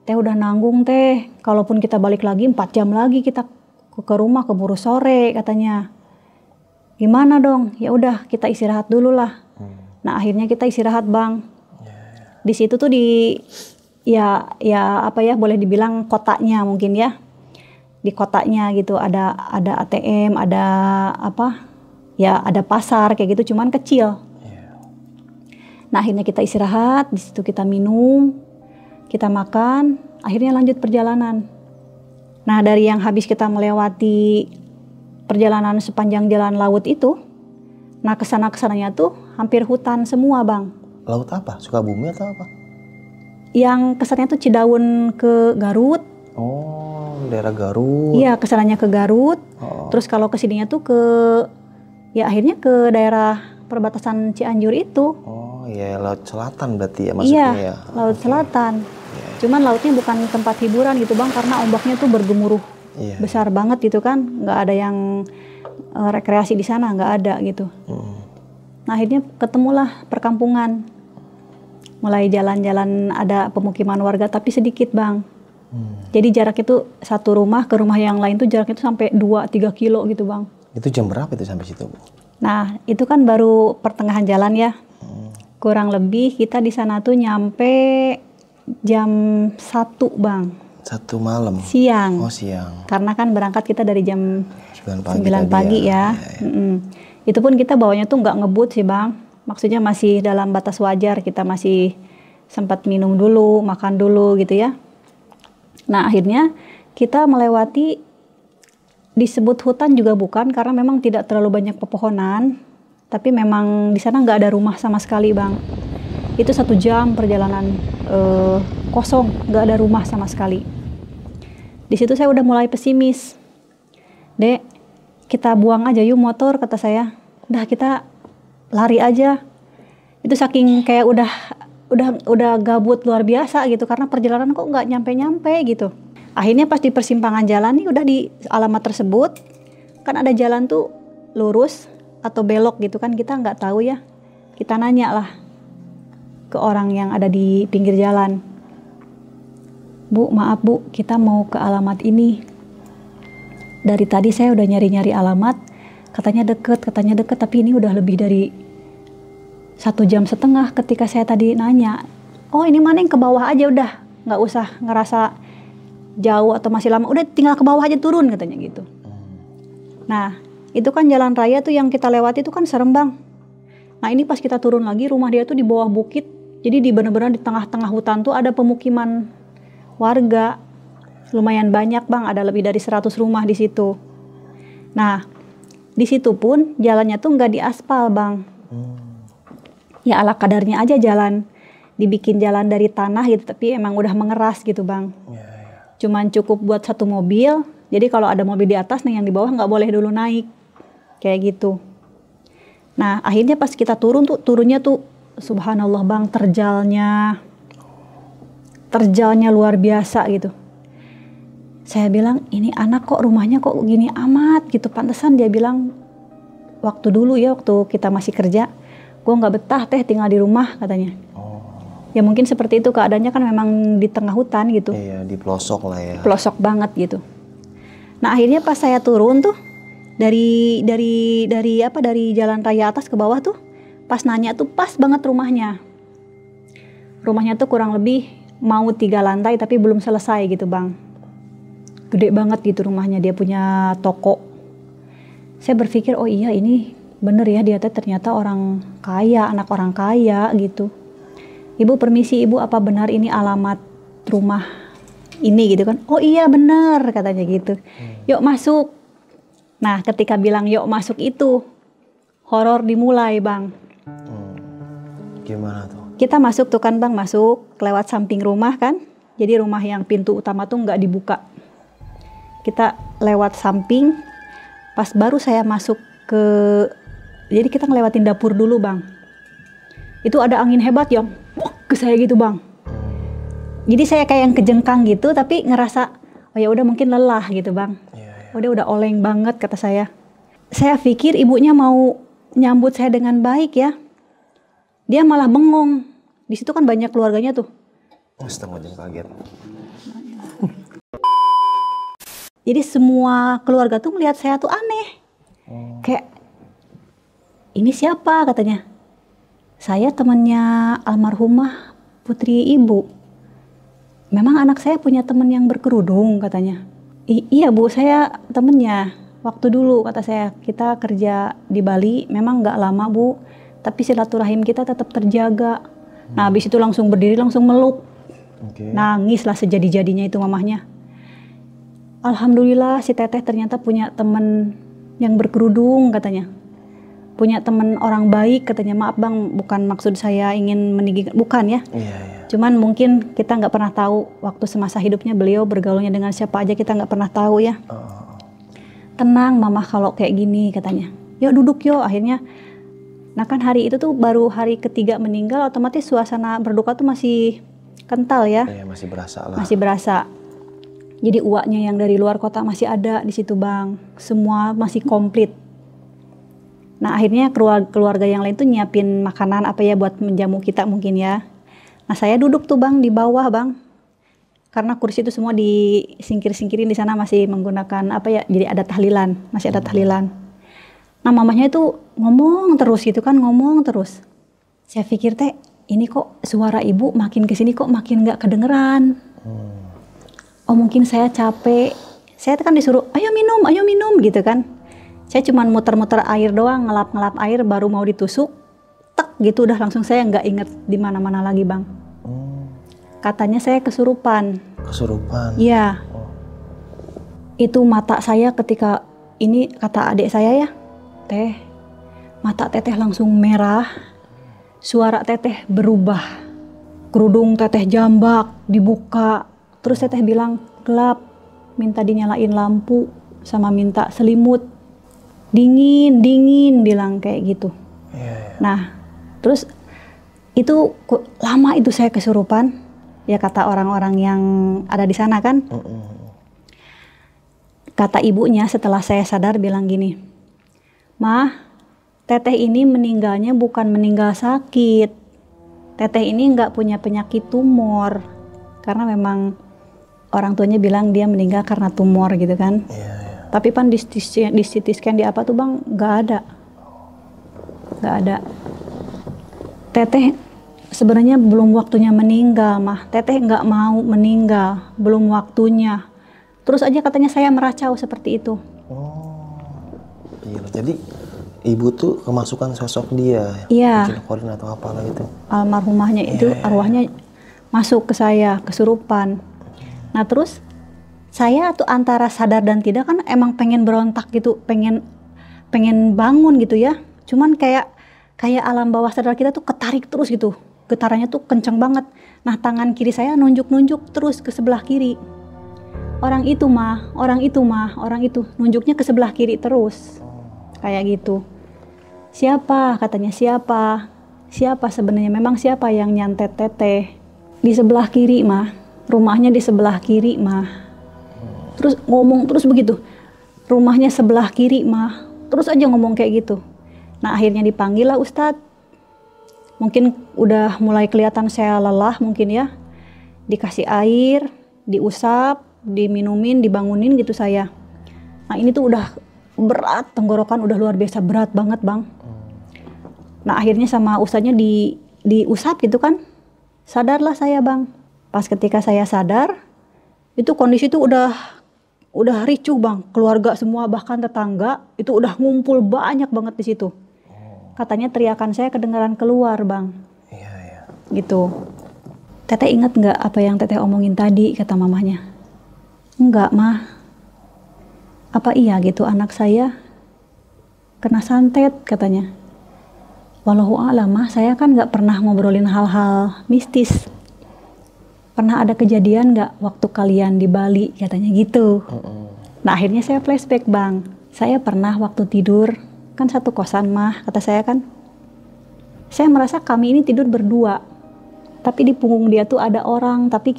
Teh udah nanggung teh, kalaupun kita balik lagi 4 jam lagi kita ke rumah keburu sore katanya. Gimana dong? Ya udah kita istirahat dulu lah. Nah akhirnya kita istirahat, Bang. Di situ tuh ya apa ya, boleh dibilang kotanya mungkin ya. Di kotanya gitu ada ATM, ada apa? Ya ada pasar kayak gitu, cuman kecil. Nah akhirnya kita istirahat, di situ kita minum, kita makan, akhirnya lanjut perjalanan. Nah dari yang habis kita melewati perjalanan sepanjang jalan laut itu, nah kesana-kesananya tuh hampir hutan semua, Bang. Laut apa? Sukabumi atau apa? Yang kesannya tuh Cidaun ke Garut. Oh, daerah Garut. Iya, kesananya ke Garut. Terus kalau kesininya tuh ya akhirnya ke daerah perbatasan Cianjur itu. Oh iya, laut selatan berarti ya maksudnya ya. Laut selatan. Cuman lautnya bukan tempat hiburan gitu, Bang, karena ombaknya tuh bergemuruh besar banget gitu kan. Nggak ada yang rekreasi di sana, nggak ada gitu. Nah akhirnya ketemulah perkampungan. Mulai jalan-jalan ada pemukiman warga tapi sedikit, Bang. Jadi jarak itu satu rumah ke rumah yang lain tuh jaraknya itu sampai 2-3 kilo gitu, Bang. Itu jam berapa itu sampai situ, Bu? Nah itu kan baru pertengahan jalan ya. Kurang lebih kita di sana tuh nyampe jam 1, Bang. 1 malam? Siang. Oh siang. Karena kan berangkat kita dari jam 9 pagi ya. Itu pun kita bawanya tuh nggak ngebut sih, Bang. Maksudnya masih dalam batas wajar, kita masih sempat minum dulu, makan dulu gitu ya. Nah akhirnya kita melewati, disebut hutan juga bukan karena memang tidak terlalu banyak pepohonan, tapi memang di sana nggak ada rumah sama sekali, Bang. Itu 1 jam perjalanan kosong, nggak ada rumah sama sekali. Di situ saya udah mulai pesimis. Dek, kita buang aja yuk motor, kata saya. Udah kita lari aja. Itu saking kayak udah gabut luar biasa gitu karena perjalanan kok nggak nyampe-nyampe gitu. Akhirnya pas di persimpangan jalan nih udah di alamat tersebut kan ada jalan tuh lurus atau belok gitu kan, kita nggak tahu ya. Kita nanya lah ke orang yang ada di pinggir jalan. Bu, maaf Bu, kita mau ke alamat ini. Dari tadi saya udah nyari-nyari alamat, katanya deket, tapi ini udah lebih dari 1,5 jam ketika saya tadi nanya. Oh ini mana yang ke bawah aja udah, nggak usah ngerasa jauh atau masih lama, udah tinggal ke bawah aja turun katanya gitu. Nah itu kan jalan raya tuh yang kita lewati itu kan serem, Bang. Nah ini pas kita turun lagi, rumah dia tuh di bawah bukit Jadi di bener-bener di tengah-tengah hutan tuh ada pemukiman warga. Lumayan banyak Bang, ada lebih dari 100 rumah di situ. Nah, di situ pun jalannya tuh nggak diaspal Bang. Ya ala kadarnya aja jalan. Dibikin jalan dari tanah gitu, tapi emang udah mengeras gitu Bang. Cuman cukup buat satu mobil. Jadi kalau ada mobil di atas nih yang di bawah nggak boleh dulu naik. Kayak gitu. Nah, akhirnya pas kita turunnya tuh subhanallah Bang, terjalnya luar biasa gitu. Saya bilang, ini anak kok rumahnya kok gini amat gitu. Pantesan dia bilang, waktu dulu ya, waktu kita masih kerja, gue nggak betah teh tinggal di rumah katanya. Ya mungkin seperti itu keadaannya kan memang di tengah hutan gitu. Iya, di pelosok lah ya. Pelosok banget gitu. Nah akhirnya pas saya turun tuh, dari jalan raya atas ke bawah tuh, pas nanya tuh pas banget rumahnya. Rumahnya tuh kurang lebih mau 3 lantai tapi belum selesai gitu Bang. Gede banget gitu rumahnya, dia punya toko. Saya berpikir, oh iya ini bener ya, dia ternyata orang kaya, anak orang kaya gitu. Ibu permisi ibu, apa benar ini alamat rumah ini gitu kan? Oh iya bener katanya gitu. Yuk masuk. Nah ketika bilang yuk masuk itu, horor dimulai Bang. Gimana tuh? Kita masuk tuh kan Bang, masuk lewat samping rumah kan. Jadi rumah yang pintu utama tuh nggak dibuka. Kita lewat samping, pas baru saya masuk ke, jadi kita ngelewatin dapur dulu Bang. Itu ada angin hebat yang ke saya gitu Bang. Jadi saya kayak yang kejengkang gitu, tapi ngerasa, oh ya udah mungkin lelah gitu Bang. Udah oleng banget kata saya. Saya pikir ibunya mau nyambut saya dengan baik ya. Dia malah bengong. Di situ kan banyak keluarganya tuh. Setengah jam kaget. Jadi semua keluarga tuh ngeliat saya tuh aneh. Kayak, ini siapa katanya. Saya temannya almarhumah putri ibu. Memang anak saya punya teman yang berkerudung katanya. Iya bu, saya temennya. Waktu dulu kata saya, kita kerja di Bali, memang nggak lama bu. Tapi silaturahim kita tetap terjaga. Nah habis itu langsung berdiri, langsung meluk. Nangis lah sejadi-jadinya itu mamahnya. Alhamdulillah si teteh ternyata punya teman yang berkerudung katanya. Punya teman orang baik katanya. Maaf bang, bukan maksud saya ingin meninggikan, bukan ya. Cuman mungkin kita nggak pernah tahu waktu semasa hidupnya beliau bergaulnya dengan siapa aja, kita nggak pernah tahu ya. Tenang mama kalau kayak gini katanya. Yuk duduk yuk akhirnya. Nah kan hari itu tuh baru hari ketiga meninggal, otomatis suasana berduka tuh masih kental ya. Iya masih berasa lah. Masih berasa. Jadi uaknya yang dari luar kota masih ada di situ bang. Semua masih komplit. Nah akhirnya keluarga yang lain tuh nyiapin makanan apa ya buat menjamu kita mungkin ya. Nah saya duduk tuh bang di bawah bang. Karena kursi itu semua disingkir-singkirin di sana masih menggunakan apa ya, jadi ada tahlilan, masih ada tahlilan. Nah mamahnya itu ngomong terus gitu kan, ngomong terus. Saya pikir teh ini kok suara ibu makin kesini kok makin nggak kedengeran. Oh mungkin saya capek. Saya kan disuruh ayo minum gitu kan. Saya cuma muter-muter air doang, ngelap-ngelap air baru mau ditusuk. Tek gitu udah langsung saya nggak inget di mana-mana lagi bang. Katanya saya kesurupan. Kesurupan? Iya. Itu mata saya ketika ini kata adik saya ya. Teh, mata teteh langsung merah. Suara teteh berubah. Kerudung teteh jambak, dibuka. Terus teteh bilang gelap, minta dinyalain lampu sama minta selimut. Dingin bilang kayak gitu. Nah, terus itu lama itu saya kesurupan. Ya kata orang-orang yang ada di sana kan. Kata ibunya setelah saya sadar bilang gini, "Mah, teteh ini meninggalnya bukan meninggal sakit. Teteh ini nggak punya penyakit tumor. Karena memang orang tuanya bilang dia meninggal karena tumor gitu kan. Tapi pan di CT scan di apa tuh bang, nggak ada. Teteh sebenarnya belum waktunya meninggal mah. Teteh nggak mau meninggal, belum waktunya. Terus aja katanya saya meracau seperti itu. Oh, iya. Jadi ibu tuh kemasukan sosok dia. Iya. Mungkin Korin atau apalah itu. Almarhumahnya itu arwahnya masuk ke saya, kesurupan. Nah terus saya tuh antara sadar dan tidak kan emang pengen berontak gitu, pengen bangun gitu ya. Cuman kayak alam bawah sadar kita tuh ketarik terus gitu. Getarannya tuh kenceng banget. Nah tangan kiri saya nunjuk-nunjuk terus ke sebelah kiri. Orang itu nunjuknya ke sebelah kiri terus. Kayak gitu. Siapa katanya, siapa sebenarnya, memang siapa yang nyantet teteh di sebelah kiri mah, rumahnya di sebelah kiri mah. Terus ngomong terus begitu, rumahnya sebelah kiri mah, terus aja ngomong kayak gitu. Nah akhirnya dipanggil lah Ustadz. Mungkin udah mulai kelihatan saya lelah mungkin ya, dikasih air, diusap, diminumin, dibangunin gitu saya. Nah ini tuh udah berat, tenggorokan udah luar biasa berat banget bang. Nah akhirnya sama ustadznya diusap gitu kan, sadarlah saya bang. Pas ketika saya sadar, itu kondisi tuh udah ricuh bang, keluarga semua bahkan tetangga itu udah ngumpul banyak banget di situ. Katanya teriakan saya kedengaran keluar bang. Iya. Gitu. Teteh ingat nggak apa yang teteh omongin tadi, kata mamahnya. Enggak mah. Apa iya gitu anak saya kena santet katanya. Wallahu a'lam mah, saya kan nggak pernah ngobrolin hal-hal mistis. Pernah ada kejadian nggak waktu kalian di Bali katanya gitu. Nah akhirnya saya flashback bang. Saya pernah waktu tidur, kan satu kosan mah kata saya kan. Saya merasa kami ini tidur berdua. Tapi di punggung dia tuh ada orang, tapi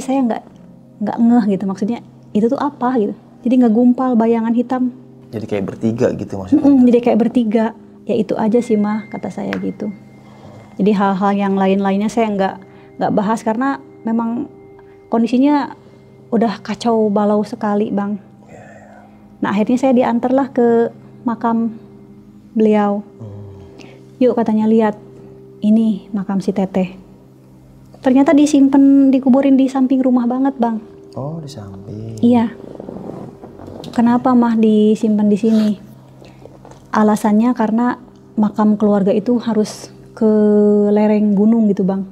saya nggak ngeh gitu, maksudnya itu tuh apa gitu. Jadi nggak gumpal bayangan hitam. Jadi kayak bertiga gitu maksudnya. Jadi kayak bertiga. Ya itu aja sih mah kata saya gitu. Jadi hal-hal yang lain-lainnya saya nggak bahas karena memang kondisinya udah kacau balau sekali bang. Nah akhirnya saya diantarlah ke makam beliau. Yuk katanya lihat, ini makam si teteh. Ternyata dikuburin di samping rumah banget bang. Oh di samping. Iya. Kenapa mah disimpan di sini? Alasannya karena makam keluarga itu harus ke lereng gunung gitu bang.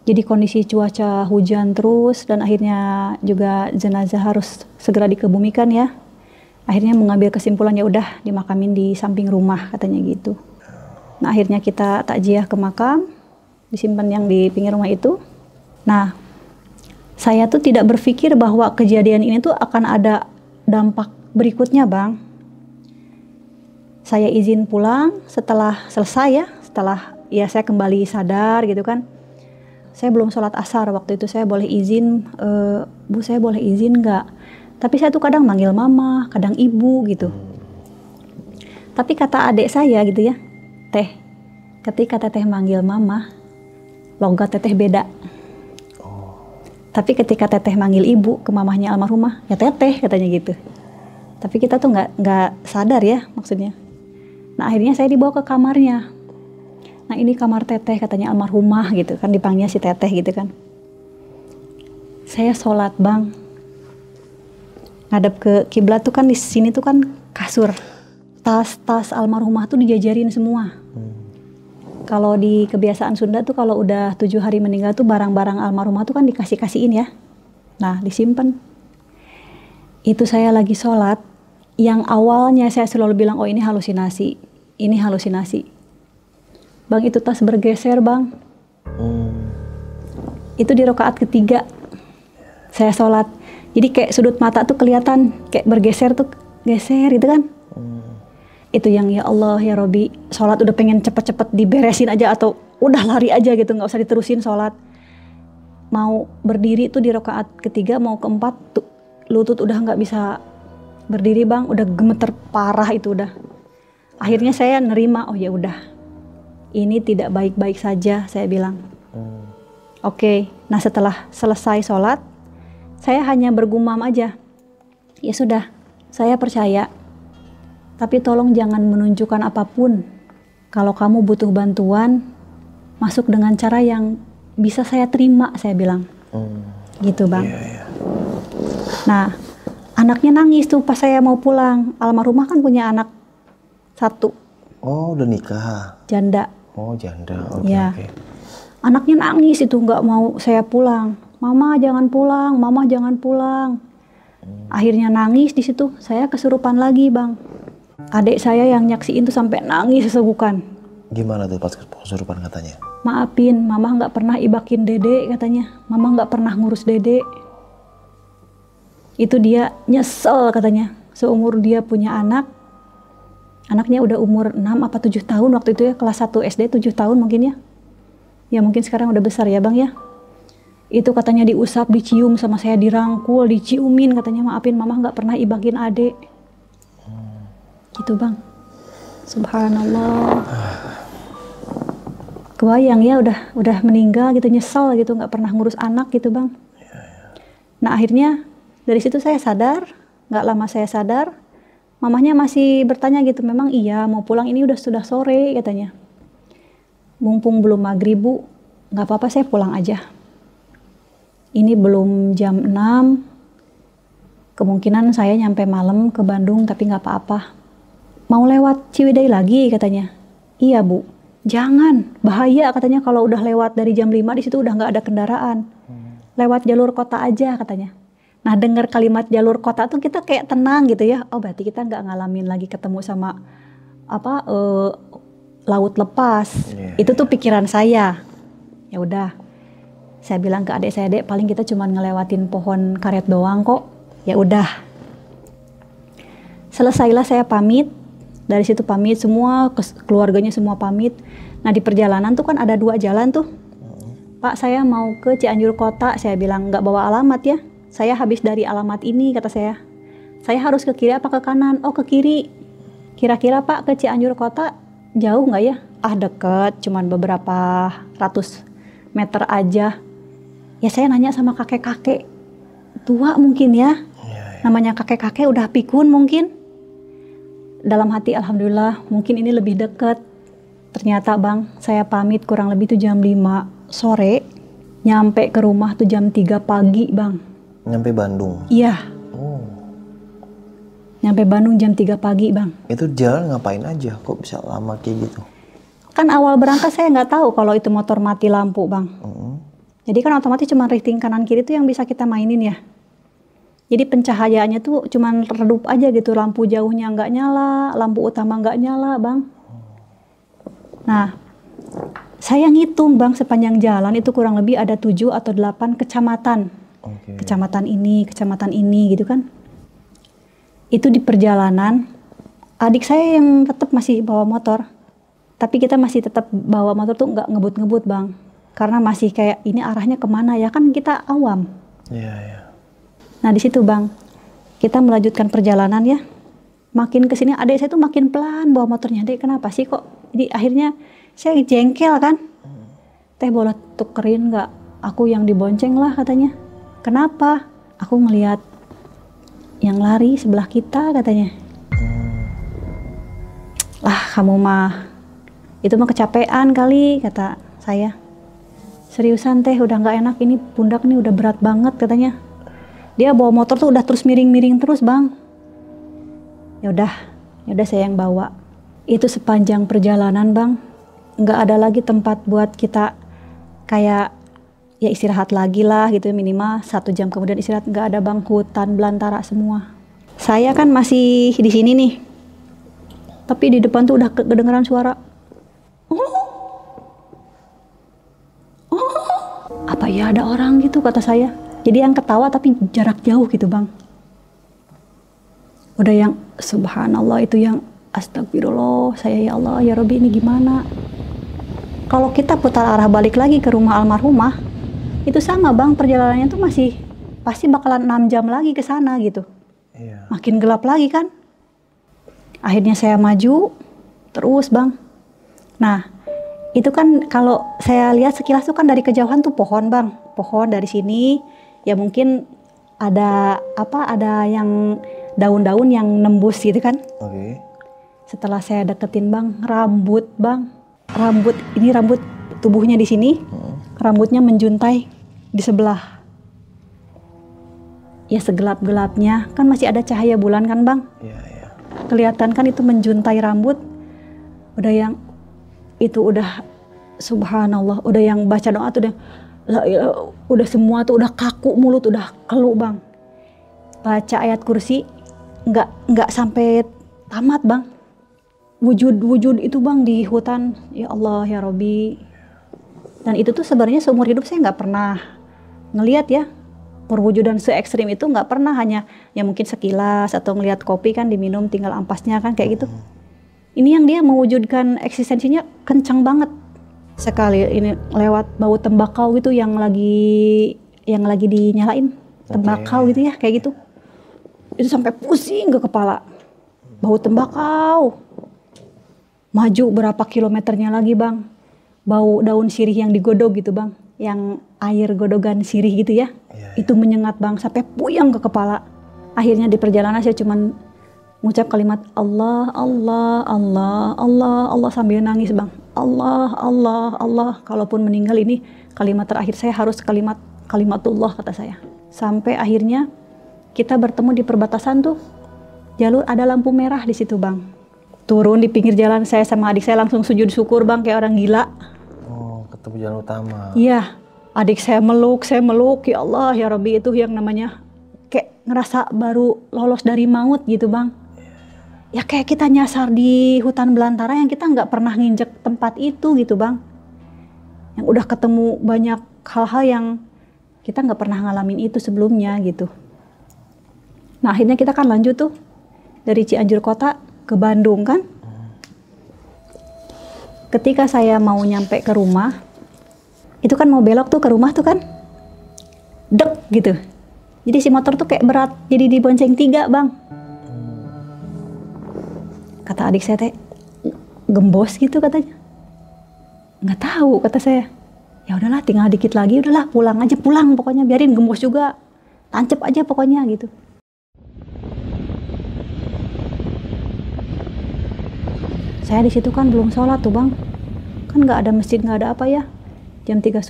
Jadi kondisi cuaca hujan terus dan akhirnya juga jenazah harus segera dikebumikan ya. Akhirnya mengambil kesimpulan ya udah dimakamin di samping rumah katanya gitu. Nah akhirnya kita takziah ke makam, disimpan yang di pinggir rumah itu. Nah saya tuh tidak berpikir bahwa kejadian ini tuh akan ada dampak berikutnya bang. Saya izin pulang setelah selesai ya, setelah ya saya kembali sadar gitu kan. Saya belum sholat asar waktu itu, saya boleh izin, Bu saya boleh izin nggak? Tapi saya tuh kadang manggil mama, kadang ibu gitu. Tapi kata adik saya gitu ya, teh, ketika teteh manggil mama, logat teteh beda. Tapi ketika teteh manggil ibu ke mamahnya almarhumah, ya teteh katanya gitu. Tapi kita tuh nggak sadar ya maksudnya. Nah akhirnya saya dibawa ke kamarnya. Nah ini kamar teteh katanya almarhumah gitu kan, dipanggilnya si teteh gitu kan. Saya sholat bang. Ngadep ke kiblat tuh kan, di sini tuh kan kasur. Tas almarhumah tuh dijajarin semua. Kalau di kebiasaan Sunda tuh kalau udah 7 hari meninggal tuh barang-barang almarhumah tuh kan dikasihin ya. Nah disimpan. Itu saya lagi sholat, yang awalnya saya selalu bilang oh ini halusinasi. Bang itu tas bergeser bang. Itu di rakaat ketiga saya sholat. Jadi kayak sudut mata tuh kelihatan kayak bergeser tuh, geser gitu kan. Itu yang ya Allah ya Robi, sholat udah pengen cepet-cepet diberesin aja atau udah lari aja gitu, nggak usah diterusin sholat. Mau berdiri tuh di rakaat ketiga, mau keempat tuh lutut udah nggak bisa berdiri bang, udah gemeter parah itu udah. Akhirnya saya nerima, oh ya udah, ini tidak baik-baik saja saya bilang. Oke. Nah setelah selesai sholat, saya hanya bergumam aja, ya sudah, saya percaya. Tapi tolong jangan menunjukkan apapun. Kalau kamu butuh bantuan, masuk dengan cara yang bisa saya terima, saya bilang. Gitu bang. Nah, anaknya nangis tuh pas saya mau pulang. Almarhumah kan punya anak 1. Oh, udah nikah. Janda. Oh, janda. Oke, Ya. oke. Anaknya nangis itu, nggak mau saya pulang. Mama jangan pulang, mama jangan pulang. Akhirnya nangis di situ. Saya kesurupan lagi, Bang. Adik saya yang nyaksiin tuh sampai nangis sesegukan. Gimana tuh pas kesurupan katanya? Maafin, mama nggak pernah ibakin dede katanya. Mama nggak pernah ngurus dede. Itu dia nyesel katanya. Seumur dia punya anak. Anaknya udah umur 6 apa 7 tahun waktu itu ya. Kelas 1 SD 7 tahun mungkin ya. Ya mungkin sekarang udah besar ya Bang ya. Itu katanya diusap, dicium sama saya, dirangkul, diciumin katanya. Maafin mama nggak pernah ibakin adik. Gitu Bang. Subhanallah. Kebayang ya udah meninggal gitu, nyesel gitu, nggak pernah ngurus anak gitu Bang. Nah akhirnya dari situ saya sadar, nggak lama saya sadar, mamahnya masih bertanya gitu, memang iya mau pulang, ini sudah sore katanya. Mumpung belum maghrib Bu, nggak apa-apa saya pulang aja. Ini belum jam 6, kemungkinan saya nyampe malam ke Bandung tapi nggak apa-apa. Mau lewat Ciwidey lagi katanya. Iya Bu, jangan, bahaya katanya kalau udah lewat dari jam 5 di situ udah nggak ada kendaraan. Lewat jalur kota aja katanya. Nah dengar kalimat jalur kota tuh kita kayak tenang gitu ya. Oh berarti kita nggak ngalamin lagi ketemu sama laut lepas. Itu tuh pikiran saya. Ya udah, saya bilang ke adik saya, Dek paling kita cuma ngelewatin pohon karet doang kok. Ya udah. Selesailah saya pamit. Dari situ pamit semua, keluarganya semua pamit. Nah di perjalanan tuh kan ada 2 jalan tuh. Pak saya mau ke Cianjur kota, saya bilang nggak bawa alamat ya. Saya habis dari alamat ini kata saya. Saya harus ke kiri apa ke kanan? Oh ke kiri. Kira-kira Pak ke Cianjur kota jauh nggak ya? Ah deket, cuman beberapa ratus meter aja. Ya saya nanya sama kakek-kakek tua mungkin ya. Namanya kakek-kakek udah pikun mungkin. Dalam hati alhamdulillah mungkin ini lebih dekat. Ternyata Bang, saya pamit kurang lebih tuh jam 5 sore. Nyampe ke rumah tuh jam 3 pagi Bang. Nyampe Bandung? Iya. Oh. Nyampe Bandung jam 3 pagi Bang. Itu jalan ngapain aja? Kok bisa lama kayak gitu? Kan awal berangkat saya nggak tahu kalau itu motor mati lampu Bang. Jadi kan otomatis cuma rating kanan kiri tuh yang bisa kita mainin ya. Jadi pencahayaannya tuh cuman redup aja gitu, lampu jauhnya nggak nyala, lampu utama nggak nyala Bang. Nah, saya ngitung Bang sepanjang jalan itu kurang lebih ada 7 atau 8 kecamatan. Kecamatan ini gitu kan. Itu di perjalanan, adik saya yang tetap masih bawa motor. Tapi kita masih tetap bawa motor tuh nggak ngebut-ngebut Bang. Karena masih kayak ini arahnya kemana ya, kan kita awam. Iya. Nah di situ Bang, kita melanjutkan perjalanan ya. Makin kesini adik saya tuh makin pelan bawa motornya. Dek kenapa sih kok? Jadi akhirnya saya jengkel kan. Teh boleh tukerin nggak? Aku yang dibonceng lah katanya. Kenapa? Aku ngelihat yang lari sebelah kita katanya. Lah kamu mah, itu mah kecapean kali kata saya. Seriusan teh udah nggak enak, ini pundak nih udah berat banget katanya. Dia bawa motor tuh udah terus miring-miring terus Bang. Ya udah saya yang bawa. Itu sepanjang perjalanan Bang, nggak ada lagi tempat buat kita kayak ya istirahat lagi lah gitu, minimal 1 jam kemudian istirahat, nggak ada Bang, hutan belantara semua. Saya kan masih di sini nih, tapi di depan tuh udah kedengeran suara. Apa ya ada orang gitu kata saya. Jadi yang ketawa tapi jarak jauh gitu Bang. Udah yang subhanallah, itu yang astagfirullah, saya ya Allah ya Rabbi ini gimana. Kalau kita putar arah balik lagi ke rumah almarhumah, itu sama Bang, perjalanannya tuh masih pasti bakalan 6 jam lagi ke sana gitu. Iya. Makin gelap lagi kan. Akhirnya saya maju terus Bang. Nah itu kan kalau saya lihat sekilas tuh kan dari kejauhan tuh pohon Bang. Pohon dari sini ya mungkin ada yang daun-daun yang nembus gitu kan. Setelah saya deketin Bang, rambut tubuhnya di sini, rambutnya menjuntai di sebelah. Ya segelap-gelapnya kan masih ada cahaya bulan kan Bang. kelihatan kan itu menjuntai rambut. Udah yang itu udah subhanallah, udah yang baca doa tuh udah semua tuh udah kaku, mulut udah keluh Bang. Baca ayat kursi nggak sampai tamat Bang. Wujud itu Bang di hutan, ya Allah ya Robbi. Dan itu tuh sebenarnya seumur hidup saya nggak pernah ngelihat ya perwujudan se ekstrim itu, nggak pernah, hanya ya mungkin sekilas atau ngelihat kopi kan diminum tinggal ampasnya kan kayak gitu. Ini yang dia mewujudkan eksistensinya kencang banget sekali. Ini lewat bau tembakau gitu yang lagi dinyalain tembakau gitu ya kayak gitu. Itu sampai pusing ke kepala. Bau tembakau. Maju berapa kilometernya lagi Bang. Bau daun sirih yang digodok gitu Bang. Yang air godogan sirih gitu ya. Itu menyengat Bang sampai puyeng ke kepala. Akhirnya di perjalanan saya cuman ngucap kalimat Allah, Allah, Allah, Allah, Allah sambil nangis Bang. Allah, Allah, Allah. Kalaupun meninggal ini kalimat terakhir saya harus kalimatullah kata saya. Sampai akhirnya kita bertemu di perbatasan tuh. Jalur ada lampu merah di situ Bang. Turun di pinggir jalan, saya sama adik saya langsung sujud syukur Bang kayak orang gila. Oh, ketemu jalan utama. Iya, adik saya meluk, ya Allah ya Rabbi, itu yang namanya kayak ngerasa baru lolos dari maut gitu Bang. Ya kayak kita nyasar di hutan belantara yang kita nggak pernah nginjek tempat itu gitu Bang. Yang udah ketemu banyak hal-hal yang kita nggak pernah ngalamin itu sebelumnya gitu. Nah akhirnya kita kan lanjut tuh dari Cianjur kota ke Bandung kan. Ketika saya mau nyampe ke rumah, itu kan mau belok tuh ke rumah tuh kan, dek gitu. Jadi si motor tuh kayak berat, jadi dibonceng 3 Bang. Kata adik saya teh, gembos gitu katanya. Nggak tahu kata saya. Ya udahlah tinggal dikit lagi, udahlah pulang aja, pulang pokoknya, biarin gembos juga. Tancep aja pokoknya gitu. Saya di situ kan belum sholat tuh Bang. Kan nggak ada masjid, nggak ada apa ya. Jam 3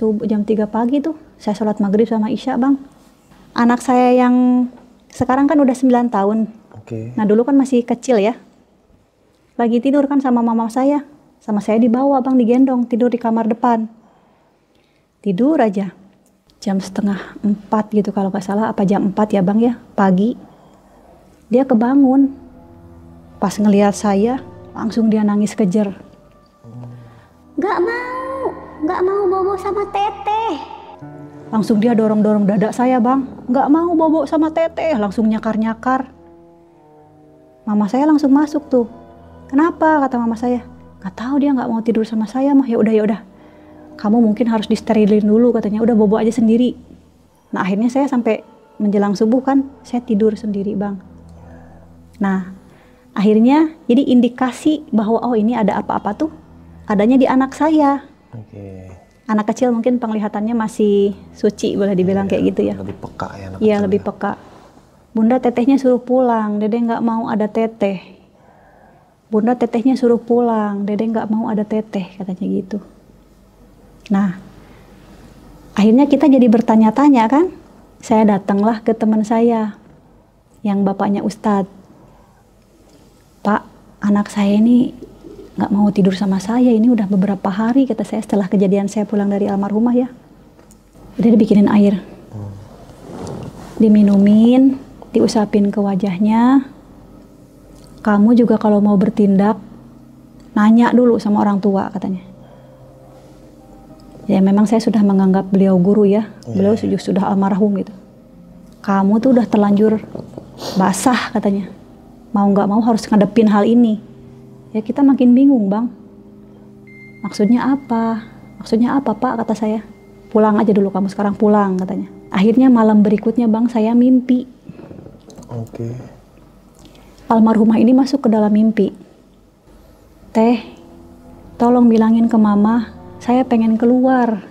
pagi tuh saya sholat maghrib sama isya Bang. Anak saya yang sekarang kan udah 9 tahun. Nah dulu kan masih kecil ya. Lagi tidur kan sama mama saya. Sama saya dibawa Bang, digendong, tidur di kamar depan. Tidur aja. Jam 3:30 gitu kalau nggak salah, apa jam 4 ya Bang ya, pagi. Dia kebangun. Pas ngelihat saya, langsung dia nangis kejer. Nggak mau bobo sama teteh. Langsung dia dorong-dorong dada saya Bang. Nggak mau bobo sama teteh, langsung nyakar-nyakar. Mama saya langsung masuk tuh. Kenapa kata mama saya? Nggak tahu, dia nggak mau tidur sama saya mah. Ya udah. Kamu mungkin harus disterilin dulu katanya. Udah bobo aja sendiri. Nah akhirnya saya sampai menjelang subuh kan, saya tidur sendiri Bang. Nah akhirnya jadi indikasi bahwa oh ini ada apa-apa tuh adanya di anak saya. Anak kecil mungkin penglihatannya masih suci boleh dibilang kayak gitu ya. Lebih peka ya anak Iya kecil lebih ya. peka. Bunda tetehnya suruh pulang, Dede nggak mau ada teteh. Bunda tetehnya suruh pulang, Dede nggak mau ada teteh katanya gitu. Nah akhirnya kita jadi bertanya-tanya kan. Saya datanglah ke teman saya yang bapaknya Ustadz. Pak, anak saya ini nggak mau tidur sama saya, ini udah beberapa hari kata saya setelah kejadian saya pulang dari almarhumah ya. Udah dibikinin air, diminumin, diusapin ke wajahnya. Kamu juga kalau mau bertindak, nanya dulu sama orang tua katanya. Ya memang saya sudah menganggap beliau guru ya, beliau sudah almarhum gitu. Kamu tuh udah terlanjur basah katanya. Mau nggak mau harus ngadepin hal ini. Ya kita makin bingung Bang. Maksudnya apa? Maksudnya apa Pak kata saya. Pulang aja dulu kamu sekarang pulang katanya. Akhirnya malam berikutnya Bang saya mimpi. Almarhumah ini masuk ke dalam mimpi. Teh, tolong bilangin ke mama, saya pengen keluar.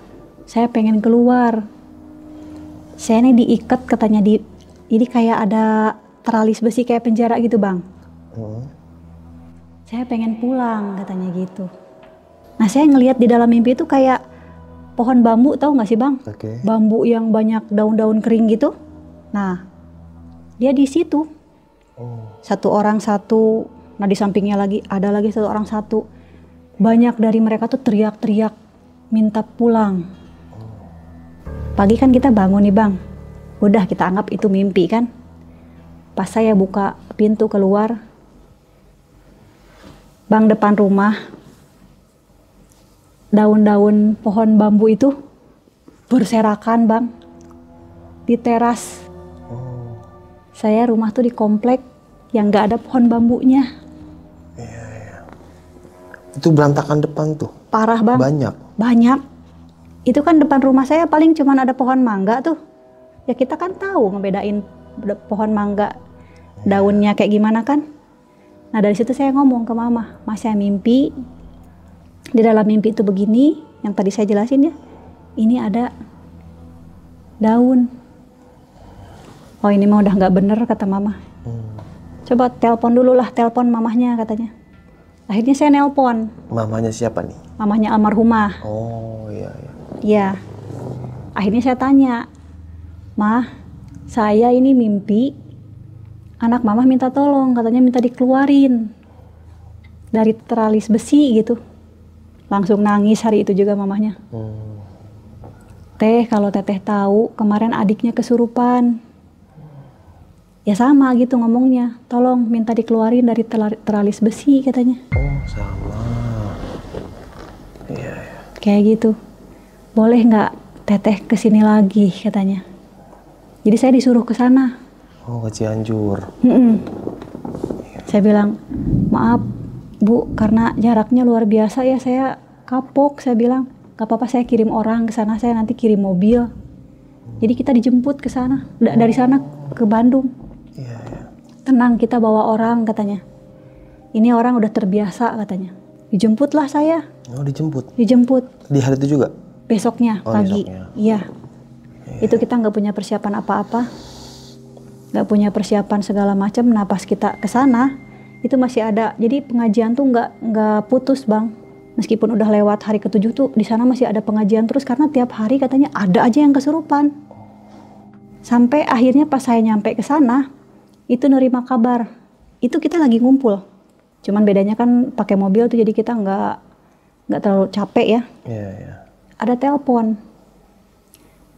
Saya pengen keluar. Saya ini diikat katanya jadi kayak ada teralis besi kayak penjara gitu Bang. Saya pengen pulang katanya gitu. Nah saya ngelihat di dalam mimpi itu kayak pohon bambu, tahu nggak sih Bang? Bambu yang banyak daun-daun kering gitu. Nah dia di situ. Satu orang satu Nah di sampingnya lagi ada lagi satu orang satu. Banyak dari mereka tuh teriak-teriak minta pulang. Pagi kan kita bangun nih bang, udah kita anggap itu mimpi kan. Pas saya buka pintu keluar, bang, depan rumah daun-daun pohon bambu itu berserakan bang di teras. Saya rumah tuh di komplek yang gak ada pohon bambunya. Itu berantakan depan tuh. Parah bang. Banyak. Itu kan depan rumah saya paling cuman ada pohon mangga tuh. Ya kita kan tahu ngebedain pohon mangga daunnya kayak gimana kan. Nah dari situ saya ngomong ke mama, mas saya mimpi. Di dalam mimpi itu begini, yang tadi saya jelasin ya. Ini ada daun. Oh ini mah udah nggak bener kata mama. Coba telepon dulu lah, telepon mamahnya katanya. Akhirnya saya nelpon. Mamanya siapa nih? Mamahnya almarhumah. Oh iya. Iya. Akhirnya saya tanya, Mah, saya ini mimpi anak mama minta tolong, katanya minta dikeluarin dari teralis besi gitu. Langsung nangis hari itu juga mamahnya. Teh, kalau teteh tahu kemarin adiknya kesurupan. Ya sama gitu ngomongnya, tolong minta dikeluarin dari teralis besi katanya. Oh sama. Iya. Kayak gitu. Boleh nggak teteh kesini lagi katanya. Jadi saya disuruh ke sana. Oh ke Cianjur. Saya bilang, maaf Bu, karena jaraknya luar biasa ya, saya kapok. Saya bilang, gak apa-apa saya kirim orang ke sana, saya nanti kirim mobil. Jadi kita dijemput ke sana, dari sana ke Bandung. Iya. Tenang, kita bawa orang katanya. Ini orang udah terbiasa katanya. Dijemputlah saya. Oh dijemput? Dijemput. Di hari itu juga? Besoknya pagi. Besoknya. Iya. Itu kita nggak punya persiapan apa-apa. Nggak punya persiapan segala macam. Nah pas kita ke sana itu masih ada. Jadi pengajian tuh nggak putus bang. Meskipun udah lewat hari ke-7 tuh di sana masih ada pengajian terus karena tiap hari katanya ada aja yang kesurupan. Sampai akhirnya pas saya nyampe ke sana itu nerima kabar. Itu kita lagi ngumpul. Cuman bedanya kan pakai mobil tuh jadi kita nggak terlalu capek ya. Iya. Ada telepon.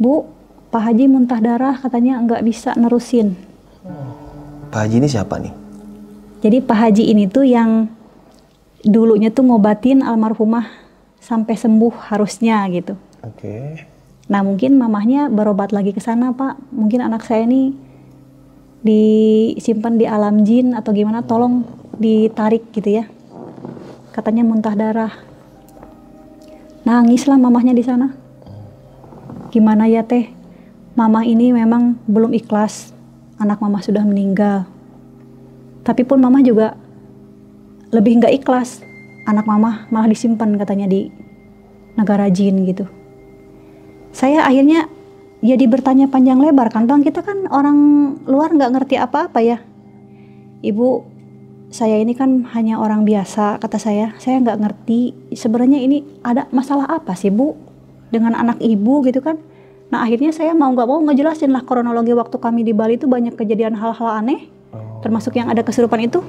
Bu, Pak Haji muntah darah katanya nggak bisa nerusin. Pak Haji ini siapa nih? Jadi Pak Haji ini tuh yang dulunya tuh ngobatin almarhumah sampai sembuh harusnya gitu. Oke. Nah mungkin mamahnya berobat lagi ke sana Pak. Mungkin anak saya ini disimpan di alam jin atau gimana, tolong ditarik gitu ya. Katanya muntah darah. Nangislah mamahnya di sana. Gimana ya teh? Mamah ini memang belum ikhlas. Anak mamah sudah meninggal. Tapi pun mamah juga lebih nggak ikhlas. Anak mamah malah disimpan katanya di negara jin gitu. Saya akhirnya jadi bertanya panjang lebar kan bang, kita kan orang luar nggak ngerti apa-apa ya. Ibu, saya ini kan hanya orang biasa kata saya nggak ngerti sebenarnya ini ada masalah apa sih Bu dengan anak ibu gitu kan. Nah akhirnya saya mau nggak mau ngejelasin lah kronologi waktu kami di Bali itu banyak kejadian hal-hal aneh, termasuk yang ada kesurupan itu.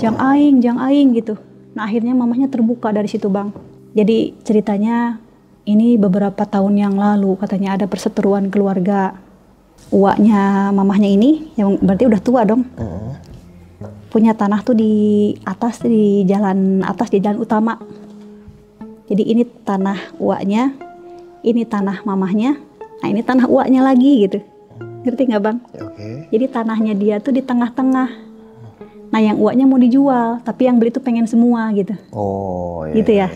Jang aing gitu. Nah akhirnya mamahnya terbuka dari situ bang. Jadi ceritanya ini beberapa tahun yang lalu katanya ada perseteruan keluarga. Uaknya mamahnya ini yang berarti udah tua dong. Punya tanah tuh di atas, di jalan utama. Jadi ini tanah uaknya, ini tanah mamahnya, nah ini tanah uaknya lagi gitu. Ngerti nggak bang? Oke. Jadi tanahnya dia tuh di tengah-tengah. Nah yang uaknya mau dijual, tapi yang beli tuh pengen semua gitu. Oh iya. Gitu ya.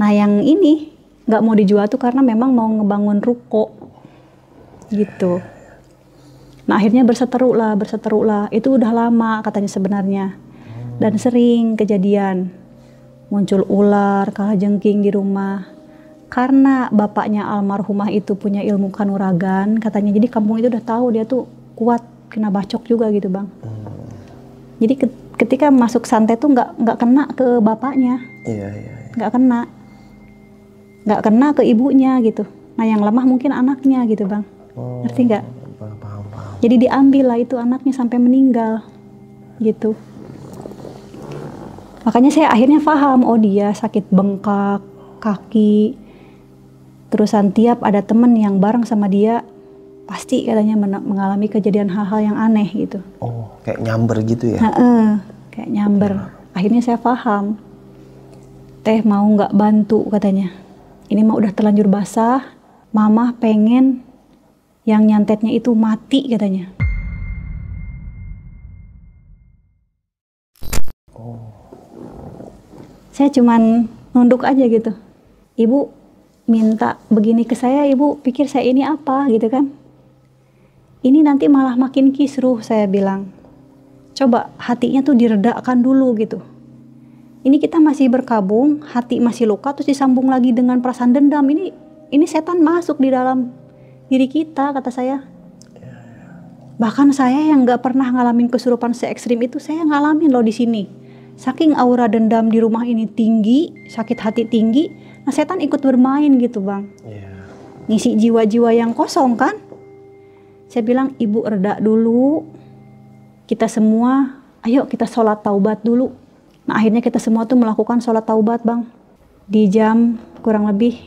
Nah yang ini nggak mau dijual tuh karena memang mau ngebangun ruko gitu. Nah akhirnya berseteru lah. Itu udah lama katanya sebenarnya. Dan sering kejadian. Muncul ular, kalajengking di rumah. Karena bapaknya almarhumah itu punya ilmu kanuragan katanya. Jadi kampung itu udah tahu dia tuh kuat, kena bacok juga gitu bang. Jadi ketika masuk santet tuh nggak kena ke bapaknya. Iya. Nggak kena ke ibunya gitu. Nah yang lemah mungkin anaknya gitu bang. Ngerti nggak? Paham. Jadi diambil lah itu anaknya sampai meninggal gitu. Makanya saya akhirnya paham, oh dia sakit bengkak kaki. Terusan tiap ada temen yang bareng sama dia, pasti katanya mengalami kejadian hal-hal yang aneh gitu. Oh, kayak nyamber gitu ya? Kayak nyamber. Akhirnya saya paham. Teh mau nggak bantu katanya. Ini mah udah terlanjur basah. Mama pengen yang nyantetnya itu mati katanya. Saya cuman nunduk aja gitu. Ibu minta begini ke saya, ibu pikir saya ini apa gitu kan. Ini nanti malah makin kisruh, saya bilang. Coba hatinya tuh diredakan dulu gitu. Ini kita masih berkabung, hati masih luka, terus disambung lagi dengan perasaan dendam. Ini setan masuk di dalam diri kita, kata saya. Bahkan saya yang nggak pernah ngalamin kesurupan se-ekstrim itu, saya ngalamin loh di sini. Saking aura dendam di rumah ini tinggi, sakit hati tinggi, nah setan ikut bermain gitu bang. Ngisi jiwa-jiwa yang kosong kan. Saya bilang, ibu reda dulu, kita semua, ayo kita sholat taubat dulu. Nah akhirnya kita semua tuh melakukan sholat taubat bang. Di jam kurang lebih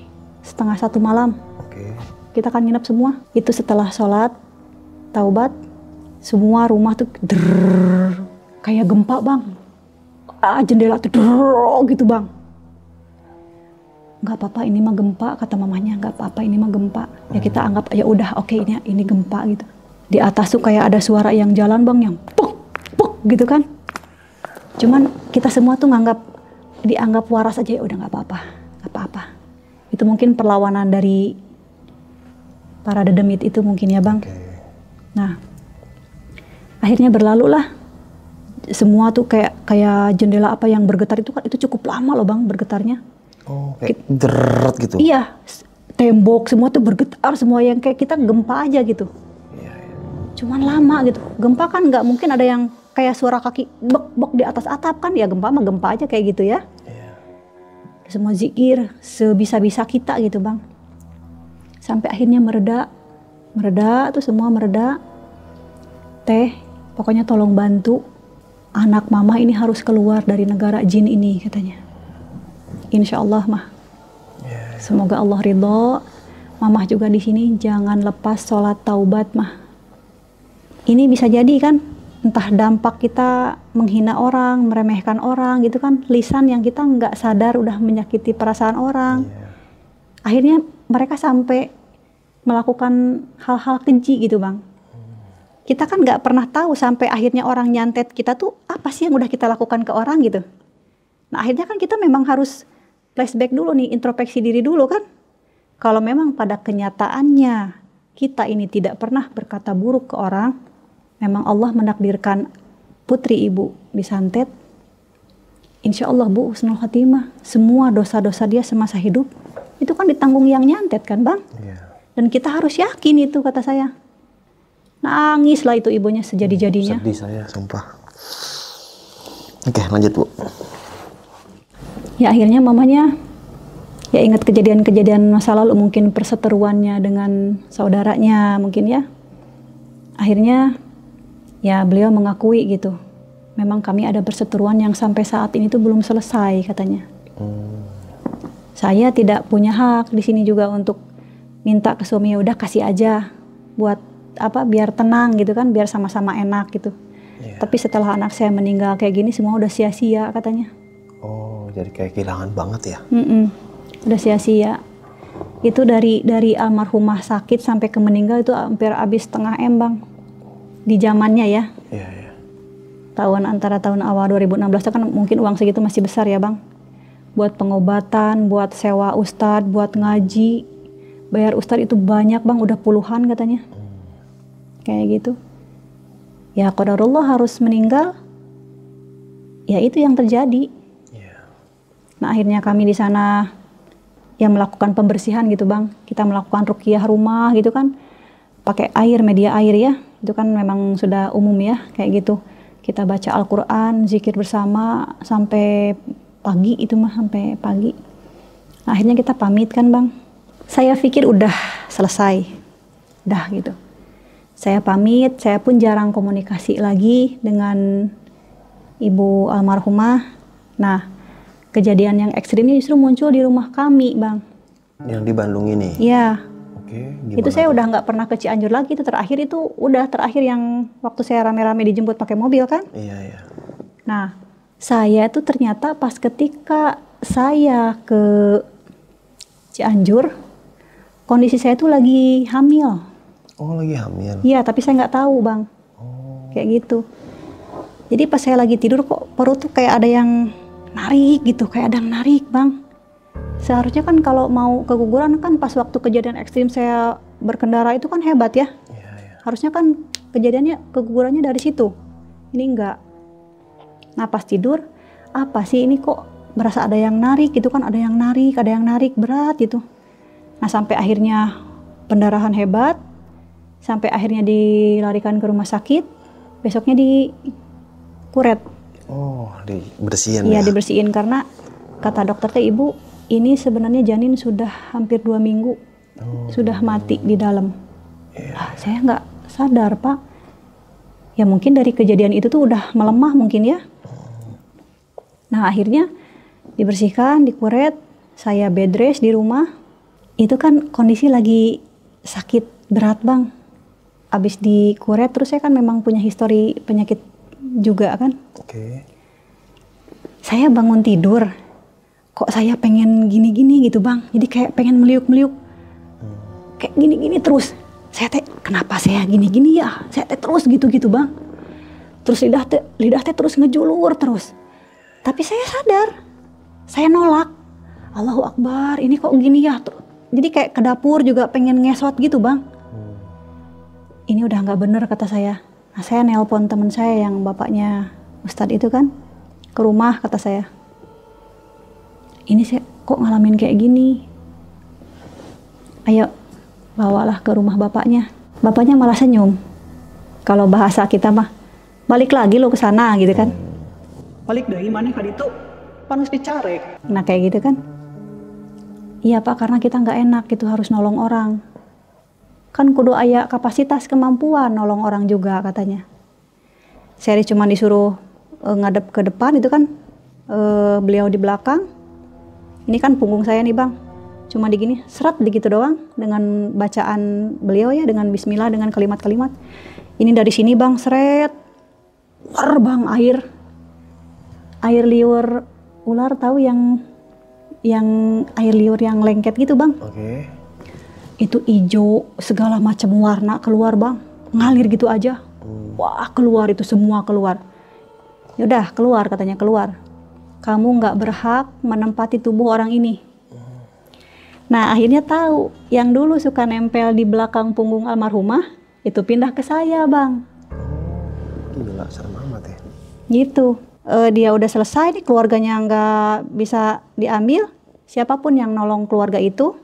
12:30 malam. Kita kan nginep semua. Itu setelah sholat taubat, semua rumah tuh kayak gempa bang. Jendela tuh gitu bang. Nggak apa-apa ini mah gempa, kata mamanya. Nggak apa-apa ini mah gempa. Ya kita anggap ya udah oke, ini gempa gitu. Di atas tuh kayak ada suara yang jalan bang, yang puk puk gitu kan. Cuman kita semua tuh dianggap waras aja, ya udah nggak apa-apa. Itu mungkin perlawanan dari para dedemit itu mungkin ya bang. Nah akhirnya berlalu lah. Semua tuh kayak jendela apa yang bergetar itu kan, itu cukup lama loh bang bergetarnya. Oh, kayak deret gitu. Iya, tembok semua tuh bergetar, semua yang kayak kita gempa aja gitu. Cuman lama gitu. Gempa kan nggak mungkin ada yang kayak suara kaki bek-bek di atas atap kan, ya gempa mah gempa aja kayak gitu ya. Semua zikir sebisa-bisa kita gitu bang. Sampai akhirnya mereda tuh semua mereda. Teh, pokoknya tolong bantu. Anak mama ini harus keluar dari negara jin ini katanya. Insya Allah mah. Semoga Allah ridho. Mamah juga di sini jangan lepas sholat taubat mah. Ini bisa jadi kan, entah dampak kita menghina orang, meremehkan orang gitu kan. Lisan yang kita nggak sadar udah menyakiti perasaan orang. Akhirnya mereka sampai melakukan hal-hal keji gitu bang. Kita kan nggak pernah tahu sampai akhirnya orang nyantet kita tuh apa sih yang udah kita lakukan ke orang gitu. Nah akhirnya kan kita memang harus flashback dulu nih, introspeksi diri dulu kan. Kalau memang pada kenyataannya kita ini tidak pernah berkata buruk ke orang, memang Allah menakdirkan putri ibu disantet, insya Allah bu husnul khatimah, semua dosa-dosa dia semasa hidup itu kan ditanggung yang nyantet kan bang. Dan kita harus yakin itu, kata saya. Nangis lah itu ibunya sejadi-jadinya. Sedih saya, sumpah. Oke, lanjut bu. Ya akhirnya mamanya ya ingat kejadian-kejadian masa lalu, mungkin perseteruannya dengan saudaranya mungkin ya. Akhirnya ya beliau mengakui gitu. Memang kami ada perseteruan yang sampai saat ini tuh belum selesai katanya. Saya tidak punya hak di sini juga untuk minta ke suami, ya udah kasih aja buat apa biar tenang gitu kan, biar sama-sama enak gitu. Tapi setelah anak saya meninggal kayak gini semua udah sia-sia katanya. Oh, jadi kayak kehilangan banget ya? Udah sia-sia. Itu dari almarhumah sakit sampai ke meninggal itu hampir habis setengah M bang. Di zamannya ya. Antara tahun awal 2016 itu kan mungkin uang segitu masih besar ya bang. Buat pengobatan, buat sewa ustadz, buat ngaji. Bayar ustadz itu banyak bang, udah puluhan katanya. Kayak gitu. Ya qadarullah harus meninggal. Ya itu yang terjadi. Nah akhirnya kami di sana ya melakukan pembersihan gitu bang. Kita melakukan ruqyah rumah gitu kan. Pakai air, media air ya. Itu kan memang sudah umum ya kayak gitu. Kita baca Al-Quran, zikir bersama sampai pagi itu mah, sampai pagi. Nah, akhirnya kita pamit kan bang. Saya pikir udah selesai. Udah gitu. Saya pamit, saya pun jarang komunikasi lagi dengan ibu almarhumah. Nah, kejadian yang ekstrimnya justru muncul di rumah kami, Bang. Yang di Bandung ini? Iya. Oke, Itu saya udah nggak pernah ke Cianjur lagi. Itu terakhir yang waktu saya rame-rame dijemput pakai mobil kan. Iya, iya. Nah, saya tuh ternyata pas ketika saya ke Cianjur, kondisi saya tuh lagi hamil. Oh, lagi hamil? Iya, tapi saya nggak tahu, Bang. Kayak gitu. Jadi pas saya lagi tidur kok perut tuh kayak ada yang narik gitu, kayak ada yang narik, Bang. Seharusnya kan kalau mau keguguran kan pas waktu kejadian ekstrim saya berkendara itu kan hebat ya. Iya, iya. Harusnya kan kegugurannya dari situ. Ini enggak. Nah pas tidur, apa sih ini kok merasa ada yang narik gitu kan, ada yang narik berat gitu. Nah sampai akhirnya pendarahan hebat, sampai akhirnya dilarikan ke rumah sakit, besoknya dikuret. Oh, dibersihin Iya ya? dibersihin karena kata dokter teh ibu ini sebenarnya janin sudah hampir 2 minggu sudah mati di dalam. Saya nggak sadar Pak. Ya mungkin dari kejadian itu tuh udah melemah mungkin ya. Nah akhirnya dibersihkan, dikuret, saya bed rest di rumah. Itu kan kondisi lagi sakit berat Bang. Abis dikuret terus saya kan memang punya histori penyakit juga kan. Oke. Saya bangun tidur, kok saya pengen gini-gini gitu Bang. Jadi kayak pengen meliuk-meliuk. Kayak gini-gini terus. Saya teh kenapa saya gini-gini ya? Saya teh terus gitu-gitu Bang. Terus lidah teh terus ngejulur terus. Tapi saya sadar. Saya nolak. Allahu Akbar, ini kok gini ya? Jadi kayak ke dapur juga pengen ngesot gitu Bang. Ini udah nggak bener kata saya. Nah saya nelpon teman saya yang bapaknya Ustadz itu kan. Ke rumah kata saya. Ini saya kok ngalamin kayak gini. Ayo bawalah ke rumah bapaknya. Bapaknya malah senyum. Kalau bahasa kita mah, balik lagi lo ke sana gitu kan. Balik dari mana kali itu? Panus dicarek. Nah kayak gitu kan. Iya Pak, karena kita nggak enak gitu harus nolong orang. Kan kudu aya kapasitas kemampuan nolong orang juga katanya. Saya cuma disuruh ngadep ke depan itu kan, beliau di belakang. Ini kan punggung saya nih Bang. Cuma digini, seret begitu doang dengan bacaan beliau ya, dengan bismillah, dengan kalimat-kalimat. Ini dari sini Bang, seret. War Bang, air liur ular tahu yang air liur yang lengket gitu Bang. Oke. Itu hijau, segala macam warna keluar Bang. Ngalir gitu aja. Wah, keluar itu semua keluar. Yaudah, keluar katanya, keluar. Kamu nggak berhak menempati tubuh orang ini. Nah akhirnya tahu yang dulu suka nempel di belakang punggung almarhumah itu pindah ke saya Bang. Gila, serem amat ya. Gitu. Dia udah selesai nih, keluarganya nggak bisa diambil. Siapapun yang nolong keluarga itu,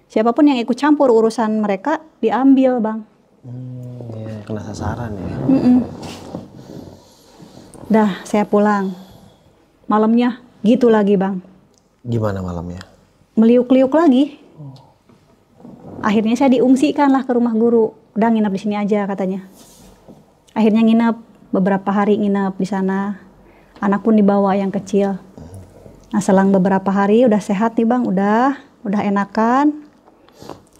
siapapun yang ikut campur urusan mereka diambil Bang. Ya, kena sasaran ya. Dah saya pulang. Malamnya gitu lagi Bang. Gimana malamnya? Meliuk-liuk lagi. Akhirnya saya diungsikan lah ke rumah guru. Udah nginep di sini aja katanya. Akhirnya nginep, beberapa hari nginep di sana. Anak pun dibawa yang kecil. Nah selang beberapa hari udah sehat nih Bang, udah enakan.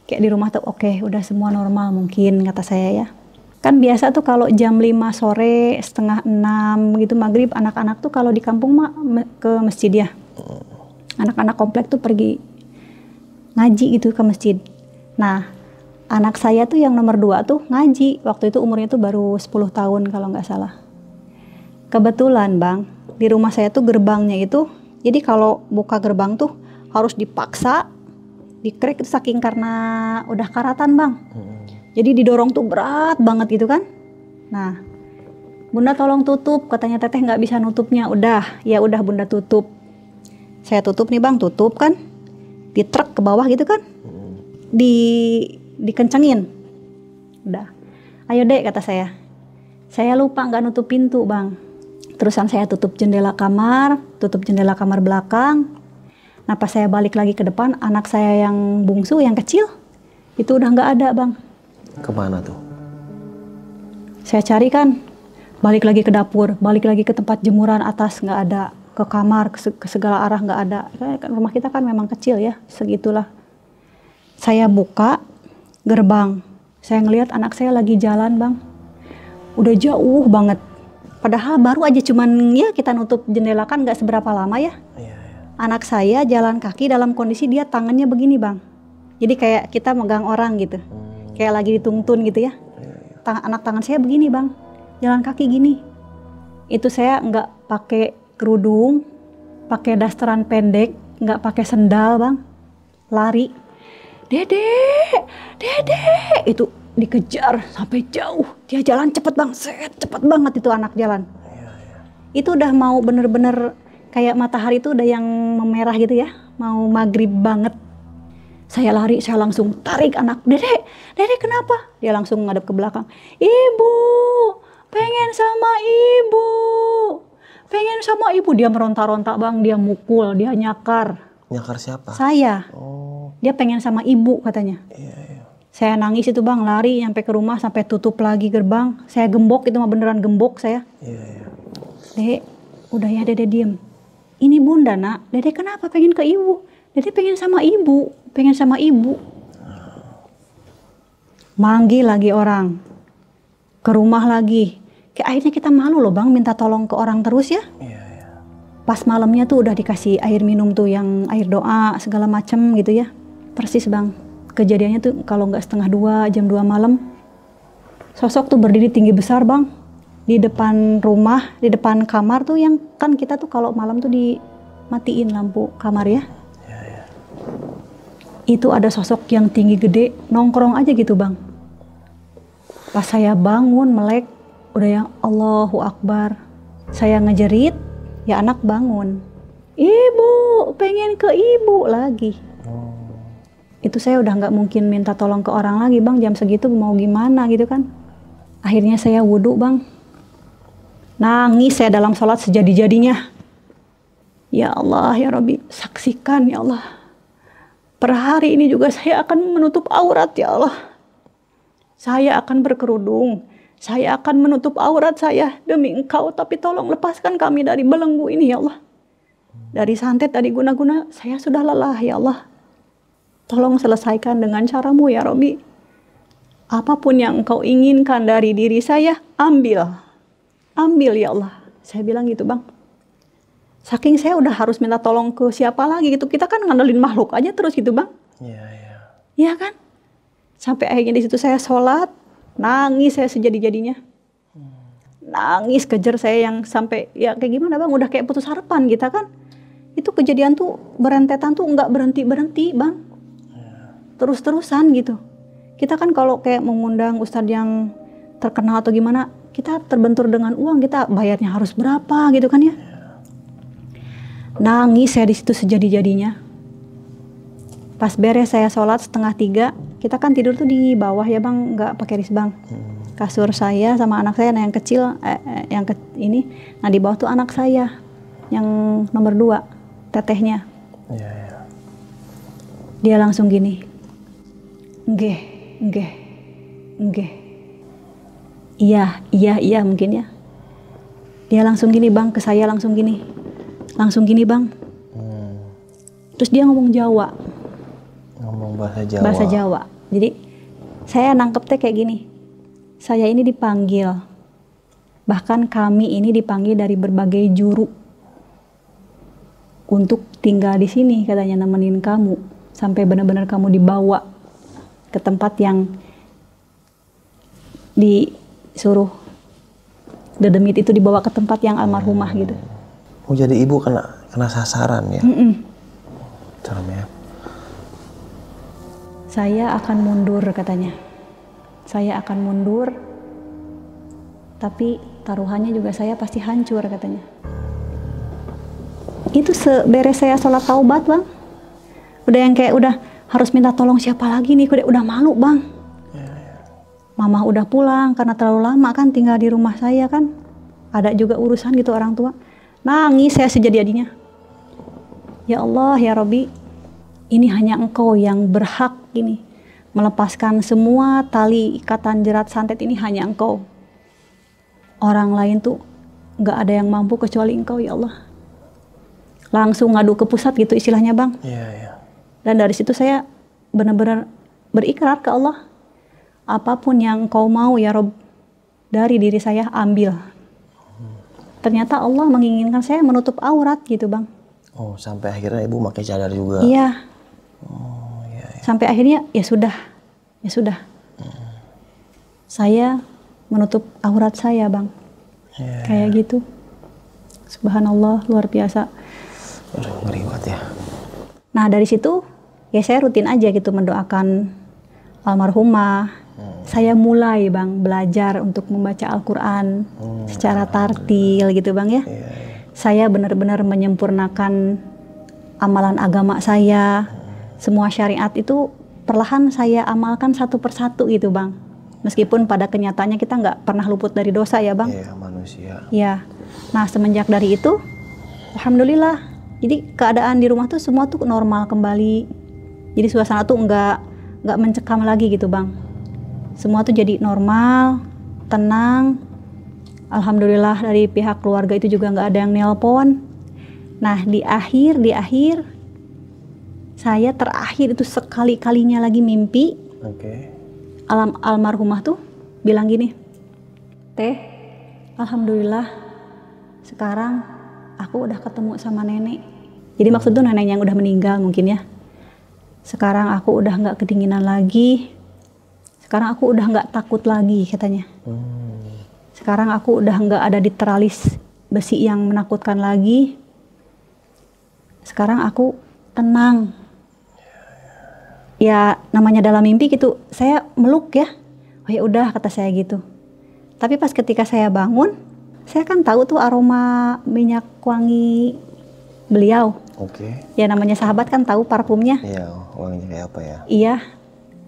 Kayak di rumah tuh oke, udah semua normal mungkin kata saya ya. Kan biasa tuh kalau jam 5 sore, setengah 6 gitu maghrib, anak-anak tuh kalau di kampung mah ke masjid ya. Anak-anak komplek tuh pergi ngaji gitu ke masjid. Nah, anak saya tuh yang nomor 2 tuh ngaji. Waktu itu umurnya tuh baru 10 tahun kalau nggak salah. Kebetulan Bang, di rumah saya tuh gerbangnya itu, jadi kalau buka gerbang tuh harus dipaksa, dikrek itu saking karena udah karatan Bang. Jadi didorong tuh berat banget gitu kan. Nah, Bunda tolong tutup, katanya Teteh nggak bisa nutupnya. Udah, ya udah Bunda tutup. Saya tutup nih Bang, tutup kan. Ditrek ke bawah gitu kan. Dikencengin. Udah. Ayo Dek kata saya. Saya lupa nggak nutup pintu Bang. Terusan saya tutup jendela kamar belakang. Nah pas saya balik lagi ke depan, anak saya yang bungsu, yang kecil, itu udah nggak ada Bang. Kemana tuh? Saya cari kan, balik lagi ke dapur, balik lagi ke tempat jemuran atas, nggak ada. ke kamar, ke segala arah nggak ada. Rumah kita kan memang kecil ya, segitulah. Saya buka gerbang, saya ngelihat anak saya lagi jalan bang, udah jauh banget. Padahal baru aja cuman ya kita nutup jendela kan nggak seberapa lama ya. Anak saya jalan kaki dalam kondisi dia tangannya begini bang. Jadi kayak kita megang orang gitu, kayak lagi dituntun gitu ya. Anak tangan saya begini bang, jalan kaki gini. Itu saya nggak pakai kerudung, pakai dasteran pendek, nggak pakai sendal bang, lari. Dedek, dedek, itu dikejar sampai jauh. Dia jalan cepet bang, cepet banget itu anak jalan. Itu udah mau bener-bener kayak matahari itu udah yang memerah gitu ya, mau maghrib banget. Saya lari, saya langsung tarik anak, dedek, dedek kenapa? Dia langsung ngadep ke belakang. Ibu, pengen sama ibu, pengen sama ibu. Dia meronta-ronta bang, dia mukul, dia nyakar. Nyakar siapa? Saya. Dia pengen sama ibu katanya. Saya nangis itu bang, lari sampai ke rumah, sampai tutup lagi gerbang. Saya gembok, itu mah beneran gembok saya. Dek, udah ya dede diem. Ini bunda nak, dede kenapa pengen ke ibu? Dede pengen sama ibu, pengen sama ibu. Manggil lagi orang, ke rumah lagi. Kayak akhirnya kita malu loh bang, minta tolong ke orang terus ya. Pas malamnya tuh udah dikasih air minum tuh yang air doa segala macem gitu ya. Persis bang, kejadiannya tuh kalau nggak 1:30 jam 2 malam. Sosok tuh berdiri tinggi besar bang, di depan rumah, di depan kamar tuh yang kan kita tuh kalau malam tuh dimatiin lampu kamar ya. Itu ada sosok yang tinggi gede, nongkrong aja gitu bang. Pas saya bangun melek, udah yang Allahu Akbar. Saya ngejerit, ya anak bangun. Ibu, pengen ke ibu lagi. Itu saya udah nggak mungkin minta tolong ke orang lagi bang, jam segitu mau gimana gitu kan. Akhirnya saya wudhu bang. Nangis saya dalam sholat sejadi-jadinya. Ya Allah, ya Rabbi, saksikan ya Allah. Per hari ini juga saya akan menutup aurat ya Allah. Saya akan berkerudung. Saya akan menutup aurat saya demi Engkau. Tapi tolong lepaskan kami dari belenggu ini ya Allah. Dari santet, dari guna-guna, saya sudah lelah ya Allah. Tolong selesaikan dengan caramu ya Rabbi. Apapun yang Engkau inginkan dari diri saya, ambil. Ambil ya Allah. Saya bilang gitu bang. Saking saya udah harus minta tolong ke siapa lagi gitu. Kita kan ngandelin makhluk aja terus gitu bang. Iya kan? Sampai akhirnya di situ saya sholat. Nangis saya sejadi-jadinya. Nangis kejar saya yang sampai ya kayak gimana bang. Udah kayak putus harapan kita kan. Itu kejadian tuh berentetan tuh nggak berhenti-berhenti bang. Terus-terusan gitu. Kita kan kalau kayak mengundang ustadz yang terkenal atau gimana. Kita terbentur dengan uang. Kita bayarnya harus berapa gitu kan ya. Nangis saya di situ sejadi-jadinya. Pas beres saya sholat 2:30, kita kan tidur tuh di bawah ya bang, nggak pakai risbang. Kasur saya sama anak saya, nah yang kecil, ini, nah di bawah tuh anak saya, yang nomor 2, tetehnya. Dia langsung gini, nggih, iya mungkin ya. Dia langsung gini bang, ke saya langsung gini bang. Terus dia ngomong Jawa. Ngomong bahasa Jawa. Bahasa Jawa. Jadi saya nangkep teh kayak gini. Saya ini dipanggil. Bahkan kami ini dipanggil dari berbagai juru. Untuk tinggal di sini katanya nemenin kamu. Sampai benar-benar kamu dibawa ke tempat yang disuruh dedemit itu dibawa ke tempat yang almarhumah gitu. Oh jadi ibu kena sasaran ya? Serem ya. Saya akan mundur katanya. Saya akan mundur. Tapi taruhannya juga saya pasti hancur katanya. Itu seberes saya sholat taubat bang. Udah yang kayak udah harus minta tolong siapa lagi nih. Udah malu bang. Mama udah pulang karena terlalu lama kan tinggal di rumah saya kan. Ada juga urusan gitu orang tua. Nangis saya sejadi-jadinya. Ya Allah, ya Rabbi, ini hanya Engkau yang berhak ini melepaskan semua tali ikatan jerat santet ini, hanya Engkau. Orang lain tuh nggak ada yang mampu kecuali Engkau ya Allah. langsung ngadu ke pusat gitu istilahnya Bang. Iya, iya. Dan dari situ saya benar-benar berikrar ke Allah, apapun yang kau mau ya Rob, dari diri saya ambil. Ternyata Allah menginginkan saya menutup aurat gitu Bang. Oh, sampai akhirnya ibu pakai cadar juga. Iya. Oh, iya, iya. Sampai akhirnya ya sudah. Saya menutup aurat saya Bang. Iya. Kayak gitu. Subhanallah, luar biasa. Aduh, ngeri banget ya. Nah dari situ ya saya rutin aja gitu mendoakan almarhumah. Saya mulai Bang belajar untuk membaca Al-Quran secara tartil gitu Bang ya. Saya benar-benar menyempurnakan amalan agama saya. Semua syariat itu perlahan saya amalkan satu persatu gitu Bang. Meskipun pada kenyataannya kita nggak pernah luput dari dosa ya Bang. Iya, manusia. Ya. Nah semenjak dari itu, alhamdulillah. Jadi keadaan di rumah tuh semua tuh normal kembali. Jadi suasana tuh nggak mencekam lagi gitu Bang. Semua tuh jadi normal, tenang. Alhamdulillah dari pihak keluarga itu juga nggak ada yang nelpon. Nah di akhir saya terakhir itu sekali-kalinya lagi mimpi. Oke. Almarhumah tuh bilang gini, Teh, alhamdulillah sekarang aku udah ketemu sama nenek. Jadi maksud tuh nenek yang udah meninggal mungkin ya. Sekarang aku udah nggak kedinginan lagi. Sekarang aku udah nggak takut lagi katanya. Sekarang aku udah nggak ada di teralis besi yang menakutkan lagi. Sekarang aku tenang. Ya namanya dalam mimpi gitu, saya meluk ya. Oh ya udah kata saya gitu. Tapi pas ketika saya bangun, saya kan tahu tuh aroma minyak wangi beliau. Oke. Ya namanya sahabat kan tahu parfumnya. Iya, wanginya kayak apa ya? Iya.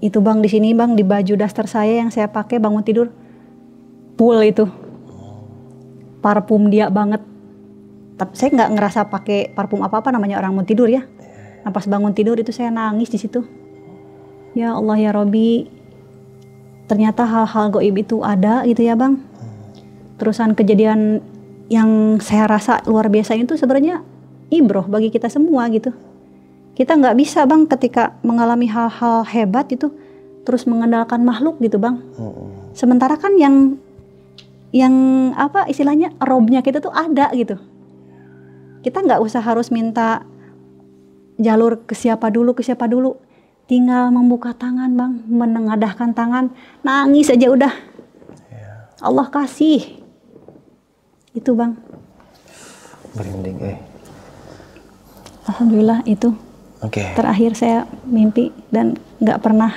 Itu Bang di sini Bang di baju daster saya yang saya pakai bangun tidur. Full itu. Parfum dia banget. Tapi saya nggak ngerasa pakai parfum apa-apa, namanya orang mau tidur ya. Nah pas bangun tidur itu saya nangis di situ. Ya Allah ya Robi, ternyata hal-hal gaib itu ada gitu ya Bang. Terusan kejadian yang saya rasa luar biasa itu sebenarnya ibroh bagi kita semua gitu. Kita nggak bisa Bang ketika mengalami hal-hal hebat itu terus mengandalkan makhluk gitu Bang. Sementara kan yang apa istilahnya robnya kita tuh ada gitu. Kita nggak usah harus minta jalur ke siapa dulu. Tinggal membuka tangan Bang, menengadahkan tangan, nangis aja udah. Allah kasih. Itu Bang. Merinding Alhamdulillah itu. Oke. Terakhir saya mimpi dan nggak pernah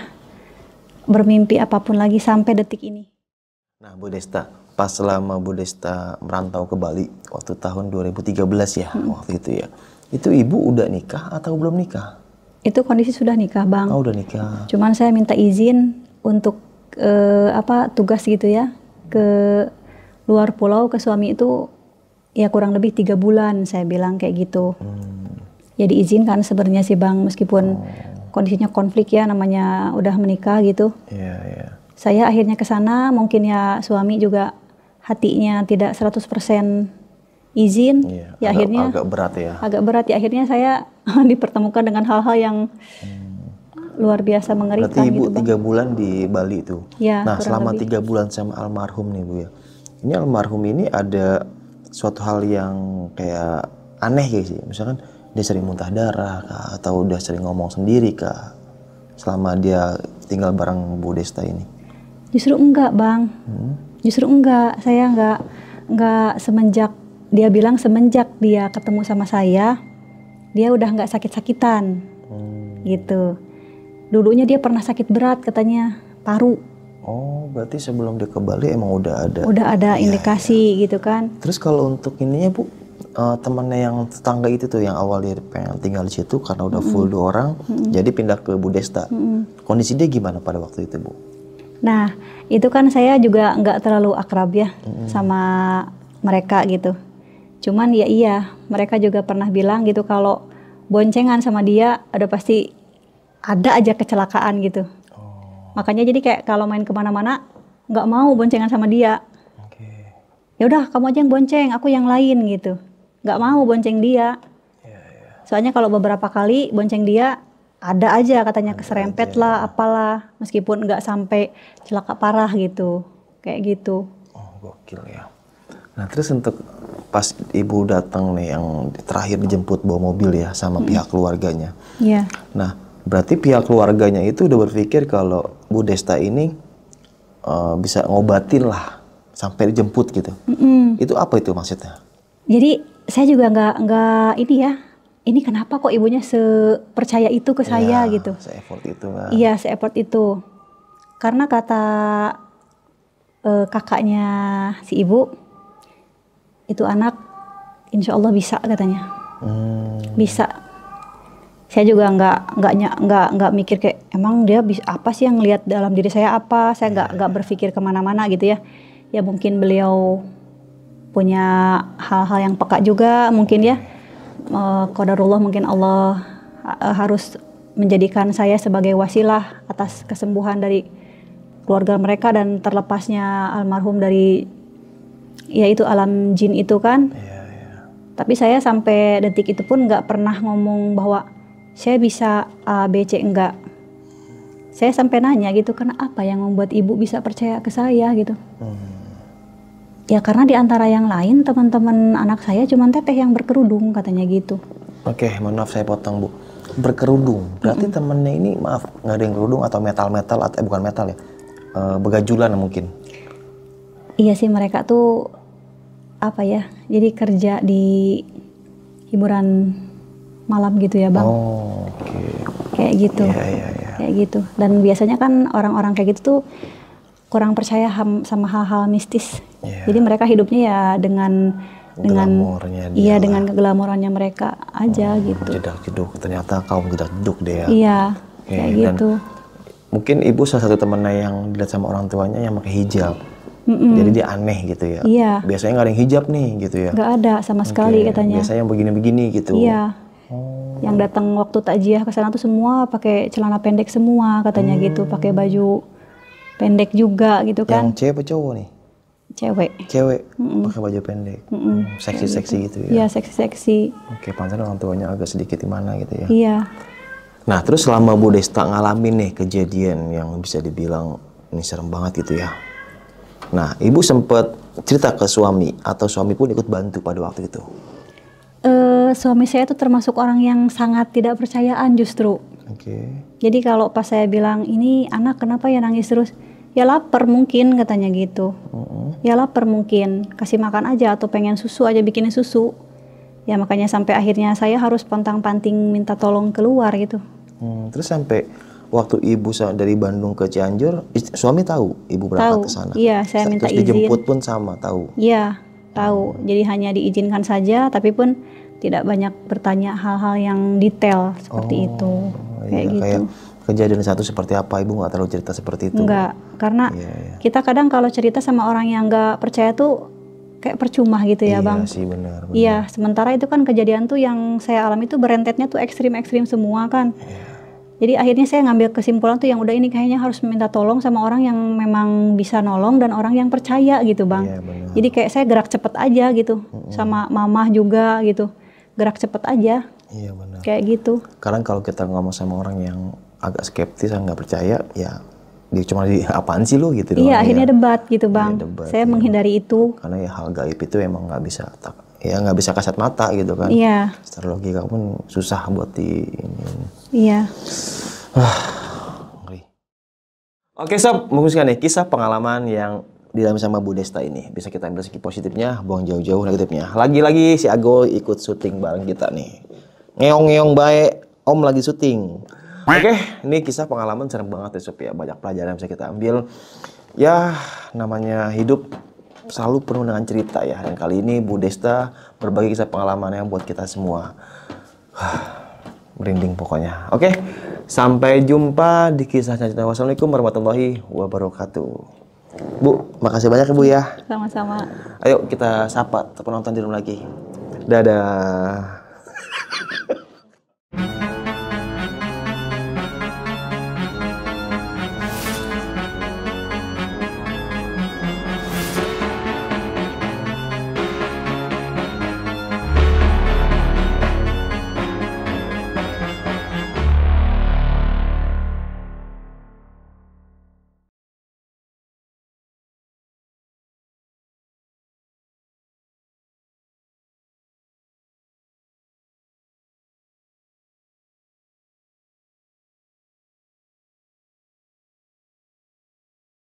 bermimpi apapun lagi sampai detik ini. Nah Bu Desta, pas selama Bu Desta merantau ke Bali waktu tahun 2013 ya, waktu itu ya. Itu ibu udah nikah atau belum nikah? Itu kondisi sudah nikah Bang. Oh udah nikah. Cuman saya minta izin untuk tugas gitu ya ke luar pulau ke suami itu ya kurang lebih 3 bulan saya bilang kayak gitu. Ya diizinkan sebenarnya sih Bang meskipun kondisinya konflik ya namanya udah menikah gitu. Iya. Saya akhirnya ke sana mungkin ya suami juga hatinya tidak 100% izin. Ya akhirnya agak berat ya. Agak berat ya akhirnya saya dipertemukan dengan hal-hal yang luar biasa mengerikan. Berarti ibu gitu, 3 bulan di Bali itu. Ya, nah selama lebih. 3 bulan sama almarhum nih Bu ya. Ini almarhum ini ada suatu hal yang kayak aneh ya sih. Misalkan dia sering muntah darah kah? Atau udah sering ngomong sendiri kah? Selama dia tinggal bareng Bu Desta ini. Justru enggak Bang. Justru enggak. Saya enggak semenjak dia bilang semenjak dia ketemu sama saya, dia udah nggak sakit-sakitan, gitu. Dulunya dia pernah sakit berat katanya, paru. Oh, berarti sebelum dia ke Bali emang udah ada. Udah ada indikasi gitu kan. Terus kalau untuk ininya Bu, temannya yang tetangga itu tuh yang awal dia pengen tinggal di situ karena udah full 2 orang, jadi pindah ke Bu Desta. Kondisi dia gimana pada waktu itu Bu? Nah, itu kan saya juga nggak terlalu akrab ya sama mereka gitu. Cuman ya iya, mereka juga pernah bilang gitu kalau boncengan sama dia ada pasti ada aja kecelakaan gitu. Makanya jadi kayak kalau main kemana-mana nggak mau boncengan sama dia. Ya udah kamu aja yang bonceng, aku yang lain gitu. Nggak mau bonceng dia. Soalnya kalau beberapa kali bonceng dia ada aja katanya keserempet lah, apalah, meskipun nggak sampai celaka parah gitu, kayak gitu. Oh, gokil ya. Nah, terus untuk pas ibu datang nih yang terakhir dijemput bawa mobil ya sama pihak keluarganya. Iya. Nah, berarti pihak keluarganya itu udah berpikir kalau Bu Desta ini bisa ngobatin lah sampai dijemput gitu. Itu apa itu maksudnya? Jadi saya juga nggak ini ya. Ini kenapa kok ibunya sepercaya itu ke saya gitu? Se-effort itu kan. Iya, se-effort itu. Karena kata kakaknya si ibu, itu anak insya Allah bisa katanya. Bisa. Saya juga nggak mikir kayak emang dia bisa apa sih yang lihat dalam diri saya apa. Saya nggak berpikir kemana-mana gitu ya. Ya mungkin beliau punya hal-hal yang peka juga mungkin ya. Qadarullah mungkin Allah harus menjadikan saya sebagai wasilah atas kesembuhan dari keluarga mereka dan terlepasnya almarhum dari yaitu alam jin itu kan. Tapi saya sampai detik itu pun nggak pernah ngomong bahwa saya bisa A, B, C, enggak. Saya sampai nanya gitu, karena apa yang membuat ibu bisa percaya ke saya gitu. Ya karena di antara yang lain teman-teman anak saya cuma teteh yang berkerudung katanya gitu. Oke, mohon maaf saya potong Bu. Berkerudung, berarti temennya ini maaf nggak ada yang kerudung atau metal-metal atau bukan metal ya, begajulan mungkin. Iya sih mereka tuh apa ya, jadi kerja di hiburan malam gitu ya Bang. Oh, oke. Kayak gitu. Iya. Kayak gitu. Dan biasanya kan orang-orang kayak gitu tuh kurang percaya sama hal-hal mistis. Jadi mereka hidupnya ya dengan glamornya dengan keglamorannya mereka aja gitu. Jedak-jeduk, ternyata kaum jedak-jeduk deh ya. Iya, kayak gitu. Mungkin ibu salah satu temennya yang dilihat sama orang tuanya yang pakai hijab. Jadi dia aneh gitu ya. Iya. Biasanya nggak ada yang hijab nih gitu ya. Nggak ada sama sekali katanya. Biasanya yang begini-begini gitu. Iya. Yang datang waktu takjiah ke sana tuh semua pakai celana pendek semua katanya gitu, pakai baju pendek juga gitu kan. Yang cewek apa cowok nih? Cewek pakai baju pendek. Seksi-seksi gitu ya. Iya, seksi-seksi. Oke, pantas orang tuanya agak sedikit di mana gitu ya. Iya. Nah, terus selama Bu Desta ngalamin nih kejadian yang bisa dibilang ini serem banget gitu ya. Nah, ibu sempat cerita ke suami atau suami pun ikut bantu pada waktu itu? Suami saya tuh termasuk orang yang sangat tidak percayaan justru. Jadi kalau pas saya bilang ini anak kenapa ya nangis terus? Ya lapar mungkin katanya gitu. Ya lapar mungkin, kasih makan aja atau pengen susu aja bikinin susu. Ya makanya sampai akhirnya saya harus pontang-panting minta tolong keluar gitu. Terus sampai waktu ibu dari Bandung ke Cianjur, suami tahu ibu berangkat ke sana? Iya, saya minta izin. Terus dijemput pun sama, tahu? Iya, tahu. Jadi hanya diizinkan saja, tapi pun tidak banyak bertanya hal-hal yang detail seperti itu. Kayak gitu. Kayak kejadian satu seperti apa, ibu nggak terlalu cerita seperti itu? Enggak, karena kita kadang kalau cerita sama orang yang nggak percaya tuh kayak percuma gitu ya Bang. Iya sih, benar. Iya, sementara itu kan kejadian tuh yang saya alami tuh berentetnya tuh ekstrim-ekstrim semua kan. Jadi akhirnya saya ngambil kesimpulan tuh yang udah ini kayaknya harus minta tolong sama orang yang memang bisa nolong dan orang yang percaya gitu Bang. Jadi kayak saya gerak cepet aja gitu, sama mamah juga gitu, gerak cepet aja. Iya benar. Kayak gitu. Karena kalau kita ngomong sama orang yang agak skeptis, nggak percaya, ya dia cuma di apaan sih lo gitu. Iya, akhirnya debat gitu Bang. Saya menghindari itu. Karena ya hal gaib itu emang nggak bisa nggak bisa kasat mata gitu kan. Iya. Secara logika pun susah buat Iya. Ngeri. Oke sob, menguskan nih kisah pengalaman yang dialami sama Bu Desta ini. Bisa kita ambil segi positifnya, buang jauh-jauh negatifnya. Lagi-lagi si Ago ikut syuting bareng kita nih. Ngeong-ngeong baik, Om lagi syuting. Oke, ini kisah pengalaman serem banget ya sob ya. Banyak pelajaran yang bisa kita ambil. Ya, namanya hidup selalu penuh dengan cerita ya. Dan kali ini Bu Desta berbagi kisah pengalamannya buat kita semua. Merinding pokoknya. Oke, sampai jumpa di kisah selanjutnya. Wassalamualaikum warahmatullahi wabarakatuh. Bu, makasih banyak ya Bu ya. Sama-sama. Ayo kita sapa penonton di rumah lagi. Dadah.